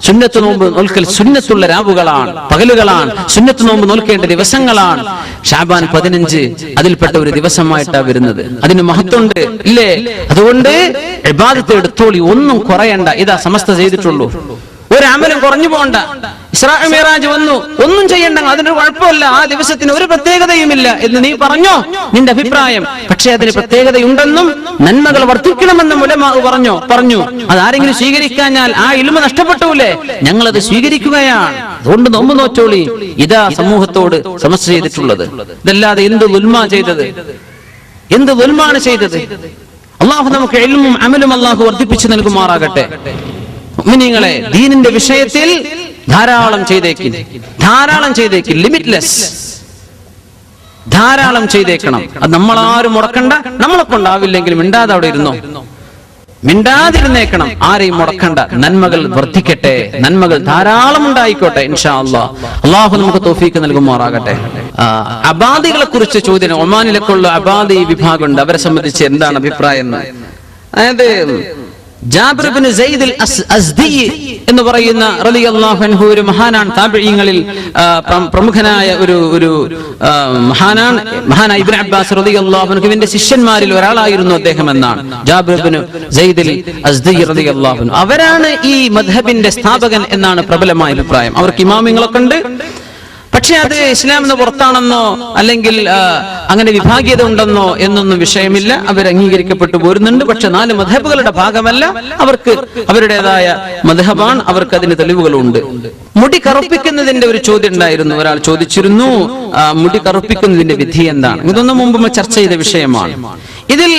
സുന്നത്ത് നോമ്പ് നോൽക്കൽ സുന്നത്തുള്ള രാവുകളാണ്, പകലുകളാണ്. സുന്നത്ത് നോമ്പ് നോൽക്കേണ്ട ദിവസങ്ങളാണ്. ശഅബാൻ 15 അതിൽപ്പെട്ട ഒരു ദിവസമായിട്ടാണ് വരുന്നത്. അതിന് മഹത്വമുണ്ട് ഇല്ലേ? അതുകൊണ്ട് ഇബാദത്ത് എടുത്തോളി, ഒന്നും കുറയണ്ട. ഇതാ സമസ്ത ചെയ്തിട്ടുള്ളൂ. ഒരു അമലും കുറഞ്ഞു പോകണ്ട. ഇസ്രാ മിഅ്റാജ് വന്നു, ഒന്നും ചെയ്യണ്ട, അതിനൊരു കുഴപ്പമില്ല, ആ ദിവസത്തിന് ഒരു പ്രത്യേകതയുമില്ല എന്ന് നീ പറഞ്ഞോ, നിന്റെ അഭിപ്രായം. പക്ഷെ അതിന് പ്രത്യേകതയുണ്ടെന്നും നന്മകൾ വർദ്ധിക്കണമെന്നും ഉലമാ പറഞ്ഞു. അതാരെങ്കിലും സ്വീകരിക്കാഞ്ഞാൽ ആ ഇൽമ നഷ്ടപ്പെട്ടൂലേ? ഞങ്ങളത് സ്വീകരിക്കുകയാണ്. അതുകൊണ്ട് നോമ്പ് നോറ്റോളി. ഇതാ സമൂഹത്തോട് സമസ്യ ചെയ്തിട്ടുള്ളത്. ഇതല്ലാതെ എന്ത് ദുൽമാണ് ചെയ്തത്? അള്ളാഹു നമുക്ക് ഇൽമും അമലും അള്ളാഹു വർദ്ധിപ്പിച്ചു നൽകുമാറാകട്ടെ. മുഅ്മിനീങ്ങളെ, ദീനിന്റെ വിഷയത്തിൽ ധാരാളം ചെയ്തേക്കും, ലിമിറ്റ്ലെസ്, ധാരാളം ചെയ്തേക്കണം. അത് നമ്മളാരും മുടക്കണ്ട. നമ്മളെ കൊണ്ടാവില്ലെങ്കിലും മിണ്ടാതെ അവിടെ ഇരുന്നോ, മിണ്ടാതിരുന്നേക്കണം, ആരെയും മുടക്കണ്ട. നന്മകൾ വർദ്ധിക്കട്ടെ, നന്മകൾ ധാരാളം ഉണ്ടായിക്കോട്ടെ ഇൻഷാ അല്ലാഹ്. അള്ളാഹു നമുക്ക് തൗഫീഖ് നൽകുമാറാകട്ടെ. അബാദികളെ കുറിച്ച് ചോദ്യം. ഒമാനിലൊക്കെയുള്ള അബാദി വിഭാഗമുണ്ട്, അവരെ സംബന്ധിച്ച് എന്താണ് അഭിപ്രായം? അതായത് ജാബിർ ഇബ്നു സയ്യിദ് അൽ-അസ്ദി എന്ന് പറയുന്ന റളിയല്ലാഹു അൻഹു ഒരു മഹാനാണ്, താബിഈങ്ങളിൽ പ്രമുഖനായ ഒരു മഹാനായ ഇബ്നു അബ്ബാസ് റളിയല്ലാഹു അൻഹുവിന്റെ ശിഷ്യന്മാരിൽ ഒരാളായിരുന്നു അദ്ദേഹം എന്നാണ് ജാബിർ ഇബ്നു സയ്യിദ് അൽ-അസ്ദി റളിയല്ലാഹു അൻഹു. അവരാണ് ഈ മദ്ഹബിന്റെ സ്ഥാപകൻ എന്നാണ് പ്രബലമായ അഭിപ്രായം. അവർക്ക് ഇമാമിങ്ങളൊക്കെ ഉണ്ട്. പക്ഷെ അത് ഇസ്ലാമിന് പുറത്താണെന്നോ അല്ലെങ്കിൽ അങ്ങനെ വിഭാഗീയത ഉണ്ടെന്നോ എന്നൊന്നും വിഷയമില്ല. അവർ അംഗീകരിക്കപ്പെട്ടു പോരുന്നുണ്ട്. പക്ഷെ 4 മദ്ഹബുകളുടെ ഭാഗമല്ല. അവർക്ക് അവരുടേതായ മദ്ഹബാണ്, അവർക്ക് അതിന് തെളിവുകളുണ്ട്. മുടി കറുപ്പിക്കുന്നതിന്റെ ഒരു ചോദ്യം ഉണ്ടായിരുന്നു. ഒരാൾ ചോദിച്ചിരുന്നു, മുടി കറുപ്പിക്കുന്നതിന്റെ വിധി എന്താണ്? ഇതൊന്നും മുമ്പ് ചർച്ച ചെയ്ത വിഷയമാണ്. ഇതിൽ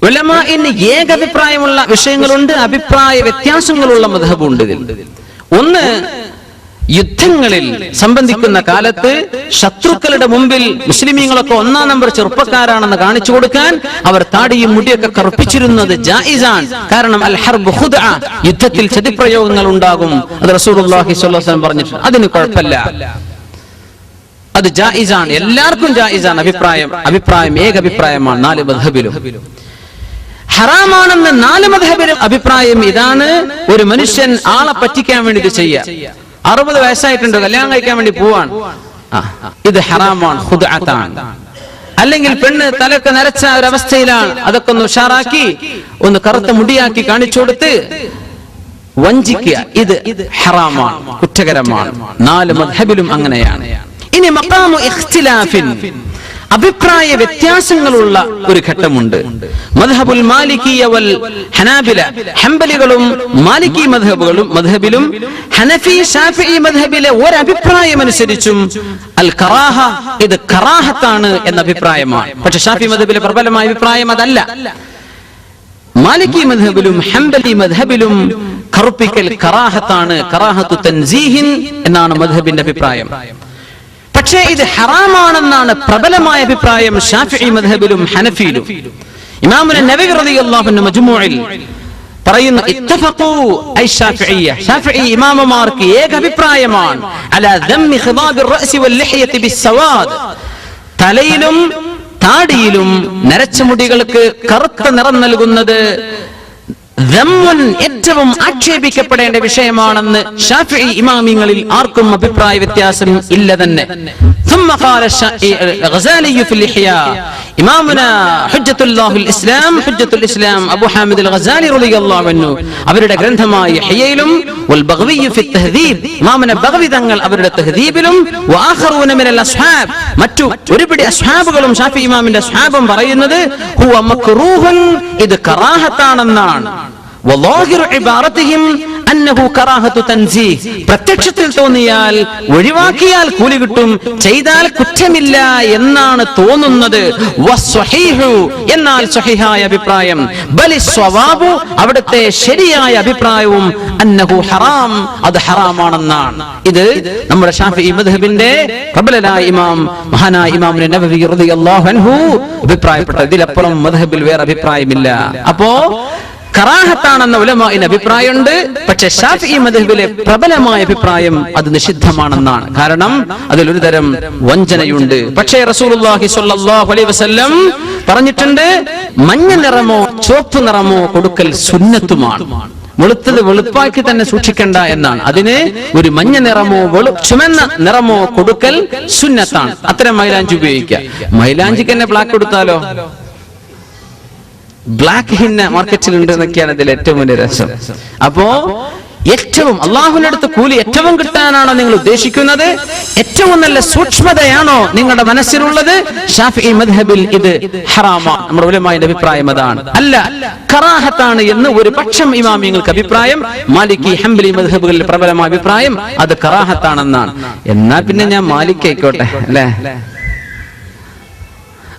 ഉലമാഇന് ഏകഭിപ്രായമുള്ള വിഷയങ്ങളുണ്ട്, അഭിപ്രായ വ്യത്യാസങ്ങളുള്ള മദ്ഹബുണ്ട്. ഇതിൽ ഒന്ന്, യുദ്ധങ്ങളിൽ സംബന്ധിക്കുന്ന കാലത്ത് ശത്രുക്കളുടെ മുമ്പിൽ മുസ്ലിമീങ്ങളൊക്കെ 1-ാം നമ്പർ ചെറുപ്പക്കാരാണെന്ന് കാണിച്ചു കൊടുക്കാൻ അവർ താടിയും മുടിയൊക്കെ കറുപ്പിച്ചിരുന്നത് ജായിസാണ്. കാരണം അൽ ഹർബ് ഖുദ്അ, യുദ്ധത്തിൽ ചതിപ്രയോഗങ്ങൾ ഉണ്ടാകും. അത് റസൂലുള്ളാഹി സ്വല്ലല്ലാഹു അലൈഹി വസല്ലം പറഞ്ഞിട്ടുണ്ട്. അതിന് കുഴപ്പമില്ല, അത് ജായിസാണ്, എല്ലാവർക്കും ജായിസാണ്. അഭിപ്രായം ഏകഭിപ്രായമാണ് 4 മദ്ഹബിലും. ഹറാമാണെന്ന് 4 മദ്ഹബിലും അഭിപ്രായം ഇതാണ്: ഒരു മനുഷ്യൻ ആളെ പറ്റിക്കാൻ വേണ്ടി ഇത് ചെയ്യുക. 60 വയസ്സായിട്ടുണ്ട്, കല്യാണം കഴിക്കാൻ വേണ്ടി പോവാണ്, ഇത് ഹറാമാണ്, ഖുദ്അത്താണ്. അല്ലെങ്കിൽ പെണ്ണ് തലയൊക്കെ നരച്ച ഒരവസ്ഥയിലാണ്, അതൊക്കെ ഒന്ന് ഉഷാറാക്കി ഒന്ന് കറുത്ത മുടിയാക്കി കാണിച്ചു കൊടുത്ത് വഞ്ചിക്കുക, ഇത് ഹറാമാണ്, കുറ്റകരമാണ്. 4 മദ്ഹബിലും അങ്ങനെയാണ്. ഇനി മഖാമു ഇഖ്തിലാഫിൻ, അഭിപ്രായ വ്യത്യാസങ്ങളുള്ള ഒരു ഘട്ടമുണ്ട്. മദ്ഹബുൽ മാലിക്കിയ വൽ ഹനാബില, ഹംബലികളും മാലിക്കി മദ്ഹബിലും ഹനഫി ശാഫിഈ മദ്ഹബിലെ ഒരു അഭിപ്രായം അനുസരിച്ചും അൽ കറാഹ, ഇത് കറാഹത്താണ് എന്ന അഭിപ്രായമാണ്. പക്ഷെ ഷാഫി മദ്ഹബിലെ പ്രബലമായ അഭിപ്രായം അതല്ല. മാലിക്കി മദ്ഹബിലും ഹംബലി മദ്ഹബിലും കറുപ്പിക്കൽ കറാഹത്താണ്, കറാഹത്തു തൻസീഹിൻ എന്നാണ് മദ്ഹബിന്റെ അഭിപ്രായം. പക്ഷേ ഇത് ഹറാമാണെന്നാണ് പ്രബലമായ അഭിപ്രായം ശാഫിഈ മദ്ഹബിലും ഹനഫിയിലും. ഇമാം നവവി റളിയല്ലാഹു അൻഹു മജ്മൂഇൽ പറയുന്നു, ഇത്തഫഖൂ ഐ ശാഫിഈയ, ശാഫിഈ ഇമാമമാർക്ക് ഏകഭിപ്രായമാണ് അലാ ദമ്മി ഖിദാബിർ റഅസി വൽ ലിഹ്യതി ബിസ്സവാദ്, തലയിലും താടിയിലും നരച്ച മുടികൾക്ക് കറുത്ത നിറം നൽകുന്നത് ഏറ്റവും ആക്ഷേപിക്കപ്പെടേണ്ട വിഷയമാണെന്ന് ശാഫിഈ ഇമാമിങ്ങളിൽ ആർക്കും അഭിപ്രായ വ്യത്യാസം ഇല്ല തന്നെ. ثم قال الغزالي في الإحياء إمامنا حجة الله الإسلام حجة الإسلام أبو حامد الغزالي رضي الله عنه അവരുടെ ഗ്രന്ഥമായ ഇഹ്യയിലും والبغوي في التهذيب ഇമാമുന ബഗവി തങ്ങൾ അവരുടെ തഹ്ദീബിലും وآخرون من الأصحاب മറ്റു ഒരുപിടി അസ്ഹാബുകളും ഷാഫി ഇമാമിന്റെ അസ്ഹാബും പറയുന്നത് ഹുവ മക്റൂഹുൻ ഇത് കറാഹത്താണെന്നാണ് വലാഹിറു ഇബാറതിഹിം അന്നഹു കറാഹത്തു തൻസീഹ് പ്രത്യക്ഷത്തിൽ തോന്നിയാൽ ഒഴിവാക്കിയാൽ കൂലി കിട്ടും ചെയ്താൽ കുറ്റമില്ല എന്നാണ് തോന്നുന്നത് വസ്വഹീഹു എന്നാൽ സ്വഹീഹായ അഭിപ്രായം ബലി സ്വവാബു അവിടുത്തെ ശരിയായ അഭിപ്രായവും അന്നഹു ഹറാം അത് ഹറാമാണെന്നാണ് ഇത് നമ്മുടെ ഷാഫിഈ മദ്ഹബിന്റെ പ്രബലനായ ഇമാം മഹാനായ ഇമാം നബവി റളിയല്ലാഹു അൻഹു അഭിപ്രായപ്പെട്ട ഇതിലപ്പുറം മദ്ഹബിൽ വേറെ അഭിപ്രായമില്ല അപ്പോ കറാഹത്താണെന്ന ഉലമാഇന് അഭിപ്രായമുണ്ട് പക്ഷെ ഷാഫിഈ മദ്ഹബിലെ പ്രബലമായ അഭിപ്രായം അത് നിഷിദ്ധമാണെന്നാണ് കാരണം അതിൽ ഒരു തരം വഞ്ചനയുണ്ട് പക്ഷേ റസൂലുള്ളാഹി സ്വല്ലല്ലാഹു അലൈഹി വസല്ലം പറഞ്ഞിട്ടുണ്ട് മഞ്ഞ നിറമോ ചുവപ്പ് നിറമോ കൊടുക്കൽ സുന്നത്തുമാണ് വെളുത്തത് വെളുപ്പാക്കി തന്നെ സൂക്ഷിക്കണ്ട എന്നാണ് അതിന് ഒരു മഞ്ഞ നിറമോ ചുമന്ന നിറമോ കൊടുക്കൽ സുന്നത്താണ് അത്തരം മൈലാഞ്ചി ഉപയോഗിക്കുക മൈലാഞ്ചിക്ക് തന്നെ ബ്ലാക്ക് കൊടുത്താലോ ബ്ലാക്ക് ഹിന്ന മാർക്കറ്റിൽ ഉണ്ട് എന്നൊക്കെയാണ് ഇതിൽ ഏറ്റവും വലിയ രസം അപ്പോ ഏറ്റവും അള്ളാഹുവിന്റെ അടുത്ത് കൂലി ഏറ്റവും കിട്ടാനാണോ നിങ്ങൾ ഉദ്ദേശിക്കുന്നത് ഏറ്റവും നല്ല സൂക്ഷ്മതയാണോ നിങ്ങളുടെ മനസ്സിലുള്ളത് ഷാഫിഈ മദ്ഹബിൽ ഇത് ഹറാമാണ് നമ്മുടെ ഉലമാഇന്റെ അഭിപ്രായം അതാണ് അല്ല കറാഹത്താണ് എന്ന് ഒരു പക്ഷം ഇമാമിങ്ങൾക്ക് അഭിപ്രായം മാലിക്കി ഹംബലി മദ്ഹബുകളിൽ പ്രബലമായ അഭിപ്രായം അത് കറാഹത്താണെന്നാണ് എന്നാ പിന്നെ ഞാൻ മാലിക് ആയിക്കോട്ടെ അല്ലേ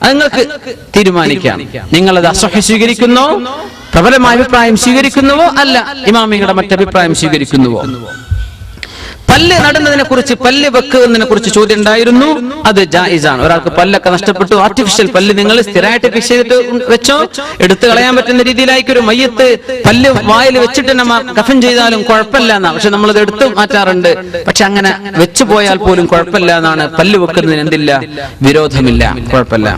നിങ്ങൾക്ക് തീരുമാനിക്കാം നിങ്ങളത് അസ്വഹ സ്വീകരിക്കുന്നോ പ്രബലമായ അഭിപ്രായം സ്വീകരിക്കുന്നുവോ അല്ല ഇമാമികളുടെ മറ്റഭിപ്രായം സ്വീകരിക്കുന്നുവോ പല്ല് നടുന്നതിനെ കുറിച്ച് പല്ല് വെക്കുന്നതിനെ കുറിച്ച് ചോദ്യം ഉണ്ടായിരുന്നു അത് ജായിസാണ് ഒരാൾക്ക് പല്ലൊക്കെ നഷ്ടപ്പെട്ടു ആർട്ടിഫിഷ്യൽ പല്ല് നിങ്ങൾ സ്ഥിരമായിട്ട് ഫിക്സ് ചെയ്തിട്ട് വെച്ചോ എടുത്തു കളയാൻ പറ്റുന്ന രീതിയിലായിരിക്കും ഒരു മയ്യത്ത് പല്ല് വായിൽ വെച്ചിട്ട് നമ്മൾ കഫൻ ചെയ്താലും കുഴപ്പമില്ല എന്നാണ് പക്ഷെ നമ്മളത് എടുത്തു മാറ്റാറുണ്ട് പക്ഷെ അങ്ങനെ വെച്ചു പോയാൽ പോലും കുഴപ്പമില്ല എന്നാണ് പല്ല് വെക്കുന്നതിന് എന്തില്ല വിരോധമില്ല കുഴപ്പമില്ല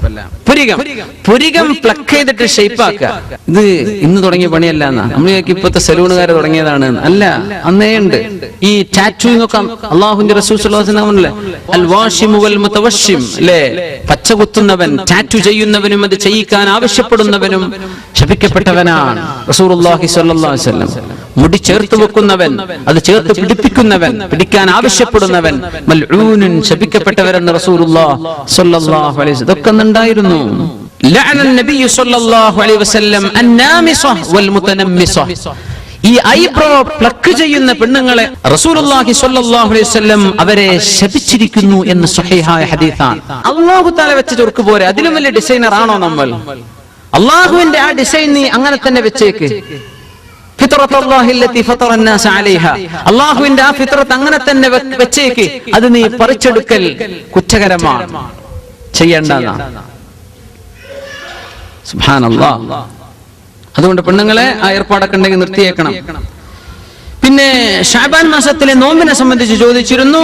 പുരികം പ്ലക്ക് ചെയ്തിട്ട് ഷേപ്പാക്കുക ഇത് ഇന്ന് തുടങ്ങിയ പണിയല്ല എന്നാ നമ്മൾ ഇപ്പോഴത്തെ സലൂണുകാർ തുടങ്ങിയതാണ് അല്ല അന്നേ ഉണ്ട് ഈ ടാറ്റൂയിങ് ഒക്കെ അള്ളാഹുവിന്റെ റസൂൽ സ്വല്ലല്ലാഹു അലൈഹി വസല്ലം അല്ലേ അൽ വാഷിമു വൽ മുതവശ്ശിം അല്ലേ പച്ച കുത്തുന്നവൻ ടാറ്റു ചെയ്യുന്നവനും അത് ചെയ്യിക്കാൻ ആവശ്യപ്പെടുന്നവനും ശപിക്കപ്പെട്ടവനാണ് റസൂലുള്ളാഹി സ്വല്ലല്ലാഹു അലൈഹി വസല്ലം മുടി ചേർത്ത് വെക്കുന്നവൻ അത് ചേർത്ത് പിടിപ്പിക്കുന്നവൻ പിടിക്കാൻ ആവശ്യപ്പെടുന്നവൻ മൽഊനുൻ ശപിക്കപ്പെട്ടവരെന്ന് റസൂലുള്ളാഹി സ്വല്ലല്ലാഹു അലൈഹി വസല്ലം ഇതൊക്കെ ഉണ്ടായിരുന്നു ലഅന നബി സ്വല്ലല്ലാഹു അലൈഹി വസല്ലം അന്നാമിസഹ വൽ മുതനമ്മിസഹ ഈ ഐബ്രോ പ്ലക്ക് ചെയ്യുന്ന പെണ്ണുങ്ങളെ റസൂലുള്ളാഹി സ്വല്ലല്ലാഹു അലൈഹി വസല്ലം അവരെ ശപിച്ചിരിക്കുന്നു എന്ന് സ്വഹീഹായ ഹദീസാണ് അല്ലാഹു തആല വെച്ച ചുർക്ക് പോരെ അതിലും വലിയ ഡിസൈനർ ആണോ നമ്മൾ അല്ലാഹുവിന്റെ ആ ഡിസൈൻ നീ അങ്ങനെ തന്നെ വെച്ചേക്ക് ഫിത്രത്തുല്ലാഹി അല്ലതി ഫതറ الناس അലൈഹാ അല്ലാഹുവിന്റെ ആ ഫിത്രത്ത് അങ്ങനെ തന്നെ വെച്ചേക്ക് അത് നീ പറിച്ചെടുക്കൽ കുറ്റകരമാണ് ചെയ്യേണ്ടതാണ് സുബ്ഹാനല്ലാഹ് അതുകൊണ്ട് പെണ്ണുങ്ങളെ ആ ഏർപ്പാടൊക്കെ ഉണ്ടെങ്കിൽ നിർത്തിയേക്കണം പിന്നെ ശഅബാൻ മാസത്തിലെ നോമ്പിനെ സംബന്ധിച്ച് ചോദിച്ചിരുന്നു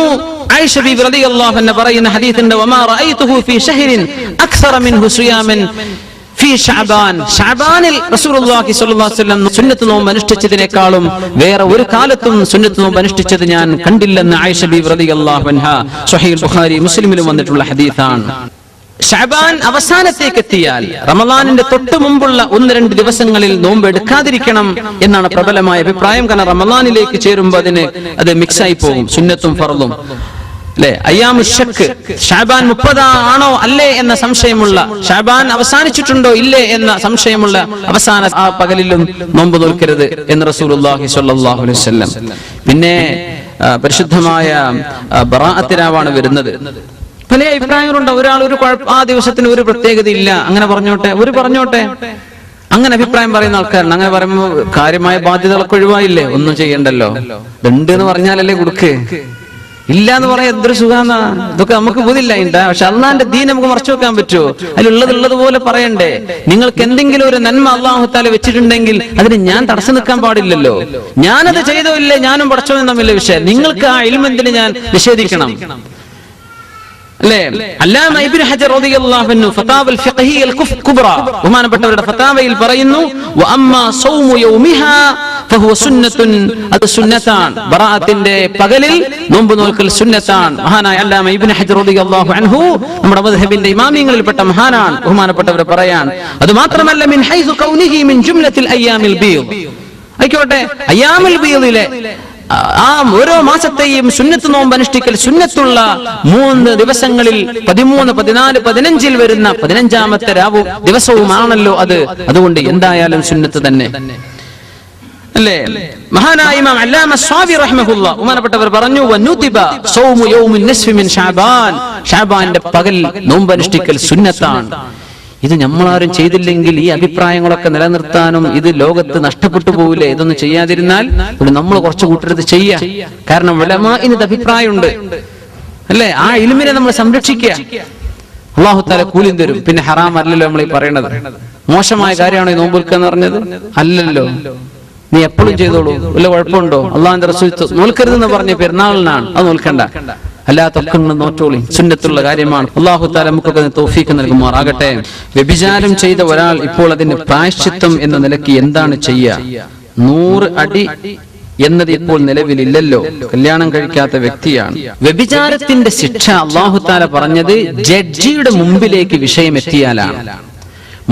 ആയിഷ ബീബി റളിയല്ലാഹു അൻഹ പറയുന്ന ഹദീസുണ്ട് വമാ റഅയ്തുഹു ഫീ ശഹ്റിൻ അക്സറ മിൻഹു സിയാമൻ ഫീ ശഅബാൻ ശഅബാനിൽ റസൂലുള്ളാഹി സ്വല്ലല്ലാഹു അലൈഹി വസല്ലം സുന്നത്ത് നോമ്പ് അനുഷ്ഠിച്ചതിനേക്കാളും വേറെ ഒരു കാലത്തും സുന്നത്ത് നോമ്പ് അനുഷ്ഠിച്ചത് ഞാൻ കണ്ടില്ലെന്ന് ആയിഷ ബീബി റളിയല്ലാഹു അൻഹ സ്വഹീഹ് ബുഖാരി മുസ്ലിമിലും വന്നിട്ടുള്ള ഹദീസാണ് ശഅബാൻ അവസാനത്തേക്ക് എത്തിയാൽ റമളാനിന്റെ തൊട്ട് മുമ്പുള്ള 1-2 ദിവസങ്ങളിൽ നോമ്പ് എടുക്കാതിരിക്കണം എന്നാണ് പ്രബലമായ അഭിപ്രായം കാരണം റമളാനിലേക്ക് ചേരുമ്പോൾ അത് മിക്സ് ആയി പോകും സുന്നത്തും ഫർളും അല്ലെ അയ്യാമു ശക്ക് ശഅബാൻ 30 ആണോ അല്ലേ എന്ന സംശയമുള്ള ശഅബാൻ അവസാനിച്ചിട്ടുണ്ടോ ഇല്ലേ എന്ന സംശയമുള്ള അവസാന ആ പകലിലും നോമ്പ് നോൽക്കരുത് എന്ന് റസൂലുള്ളാഹി സ്വല്ലല്ലാഹു അലൈഹി വസല്ലം പിന്നെ പരിശുദ്ധമായ ബറാഅത്ത് രാവാണ് വരുന്നത് പല അഭിപ്രായങ്ങളുണ്ട് ഒരാൾ ഒരു ആ ദിവസത്തിന് ഒരു പ്രത്യേകത ഇല്ല അങ്ങനെ പറഞ്ഞോട്ടെ അങ്ങനെ അഭിപ്രായം പറയുന്ന ആൾക്കാരുണ്ട് അങ്ങനെ പറയുമ്പോൾ കാര്യമായ ബാധ്യതകളൊക്കെ ഒഴിവായില്ലേ ഒന്നും ചെയ്യണ്ടല്ലോ ഉണ്ട് എന്ന് പറഞ്ഞാലല്ലേ കൊടുക്ക് ഇല്ല എന്ന് പറയാൻ എന്തൊരു സുഖാന്നാ ഇതൊക്കെ നമുക്ക് ബോധില്ല പക്ഷെ അള്ളാന്റെ ദീൻ നമുക്ക് മറച്ചു വെക്കാൻ പറ്റുമോ അതിലുള്ളതുപോലെ പറയണ്ടേ നിങ്ങൾക്ക് എന്തെങ്കിലും ഒരു നന്മ അള്ളാഹു തആല വെച്ചിട്ടുണ്ടെങ്കിൽ അതിന് ഞാൻ തടസ്സം നിൽക്കാൻ പാടില്ലല്ലോ ഞാനത് ചെയ്തോ ഇല്ലേ ഞാനും പടച്ചോനും തമ്മിലുള്ള വിഷയം നിങ്ങൾക്ക് ആ ഇൽമ് എന്തിന് ഞാൻ നിഷേധിക്കണം അല്ലേ? അല്ലാമ ഇബ്നു ഹജർ റളിയല്ലാഹു അൻഹു ഫതാവൽ ഫിഖ്ഹിയൽ കുബ്ര ബഹുമാനപ്പെട്ടവരുടെ ഫതാവയിൽ പറയുന്നു, വഅമ്മാ സൗമു യൗമിഹാ ഫഹുവ സുന്നത്തുൻ, അത് സുന്നത്താണ്. ബറാഅത്തിന്റെ പകലിൽ നോമ്പ് നോൽക്കൽ സുന്നത്താണ്. മഹാനായ അല്ലാമ ഇബ്നു ഹജർ റളിയല്ലാഹു അൻഹു നമ്മുടെ മദ്ഹബിന്റെ ഇമാമിയങ്ങളിൽപ്പെട്ട മഹാനാണ്. ബഹുമാനപ്പെട്ടവർ പറയാൻ, അത് മാത്രമല്ല മിൻ ഹൈസു കൗനിഹി മിൻ ജുംലത്തിൽ അയ്യാമിൽ ബീദ്, ആയിക്കോട്ടെ അയ്യാമുൽ ബീദിലെ ആ ഓരോ മാസത്തെയും സുന്നത്ത് നോമ്പ് അനുഷ്ഠിക്കൽ സുന്നത്തുള്ള 3 ദിവസങ്ങളിൽ 13, 14, 15 വരുന്ന 15ാമത്തെ ദിവസവുമാണല്ലോ അത്. അതുകൊണ്ട് എന്തായാലും സുന്നത്ത് തന്നെ അല്ലേ? മഹാനായ ഇമാം അല്ലാമ സ്വാബി റഹിമഹുല്ലാഹ് ബഹുമാനപ്പെട്ടവർ പറഞ്ഞു, വനുതിബ സൗമു യൗമിൻ നിസ്ഫി മിൻ ശഅബാൻ, ശഅബാന്റെ പകൽ നോമ്പ് അനുഷ്ഠിക്കൽ സുന്നത്താണ്. ഇത് നമ്മളാരും ചെയ്തില്ലെങ്കിൽ ഈ അഭിപ്രായങ്ങളൊക്കെ നിലനിർത്താനും ഇത് ലോകത്ത് നഷ്ടപ്പെട്ടു പോവില്ലേ? ഇതൊന്നും ചെയ്യാതിരുന്നാൽ നമ്മൾ കുറച്ച് കൂട്ടരുത് ചെയ്യാ. കാരണം ഉലമാഇന് അഭിപ്രായമുണ്ട് അല്ലേ? ആ ഇൽമിനെ നമ്മൾ സംരക്ഷിക്കുക. അല്ലാഹു തആല കൂലിയും തരും. പിന്നെ ഹറാം അല്ലല്ലോ നമ്മൾ ഈ പറയണത്. മോശമായ കാര്യമാണോ ഈ നോമ്പ് നിൽക്കുക എന്ന് പറഞ്ഞത്? അല്ലല്ലോ. നീ എപ്പോഴും ചെയ്തോളൂ, വല്ല കുഴപ്പമുണ്ടോ? അള്ളാഹുവിന്റെ റസൂൽ നോൽക്കരുതെന്ന് പറഞ്ഞ പെരുന്നാളിനാണ്, അത് നോൽക്കണ്ട. അല്ലാത്തൊക്കെ നോറ്റോളി, സുന്നത്തുള്ള കാര്യമാണ്. അല്ലാഹു തആല നമുക്കൊക്കെ തൗഫീഖ് നൽകുമാറാകട്ടെ. വ്യഭിചാരം ചെയ്ത ഒരാൾ ഇപ്പോൾ അതിന്റെ പ്രായശ്ചിത്തം എന്ന നിലയ്ക്ക് എന്താണ് ചെയ്യുക? 100 അടി എന്നത് ഇപ്പോൾ നിലവിലില്ലല്ലോ. കല്യാണം കഴിക്കാത്ത വ്യക്തിയാണ്. വ്യഭിചാരത്തിന്റെ ശിക്ഷ അല്ലാഹു തആല പറഞ്ഞത് ജഡ്ജിയുടെ മുമ്പിലേക്ക് വിഷയം എത്തിയാലാണ്.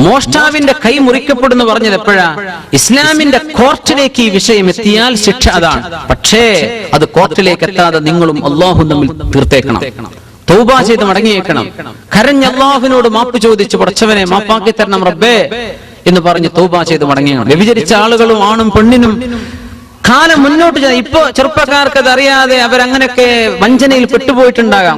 മോഷ്ടാവിന്റെ കൈ മുറിക്കപ്പെടുന്നു പറഞ്ഞത് എപ്പോഴാ? ഇസ്ലാമിന്റെ കോർട്ടിലേക്ക് ഈ വിഷയം എത്തിയാൽ ശിക്ഷ അതാണ്. പക്ഷേ അത് കോർട്ടിലേക്ക് എത്താതെ നിങ്ങളും അല്ലാഹുവും തമ്മിൽ തീർത്തേക്കണം. തൗബ ചെയ്ത് മടങ്ങിയേക്കണം. കരഞ്ഞ് അല്ലാഹുവിനോട് മാപ്പ് ചോദിച്ച്, പടച്ചവനെ മാപ്പാക്കി തരണം റബ്ബേ എന്ന് പറഞ്ഞ് തൗബ ചെയ്ത് മടങ്ങിയാണ്. വ്യഭിചരിച്ച ആളുകളും ആണും പെണ്ണിനും കാലം മുന്നോട്ട് ഇപ്പൊ ചെറുപ്പക്കാർക്ക് അത് അറിയാതെ അവരങ്ങനെയൊക്കെ വഞ്ചനയിൽ പെട്ടുപോയിട്ടുണ്ടാകാം.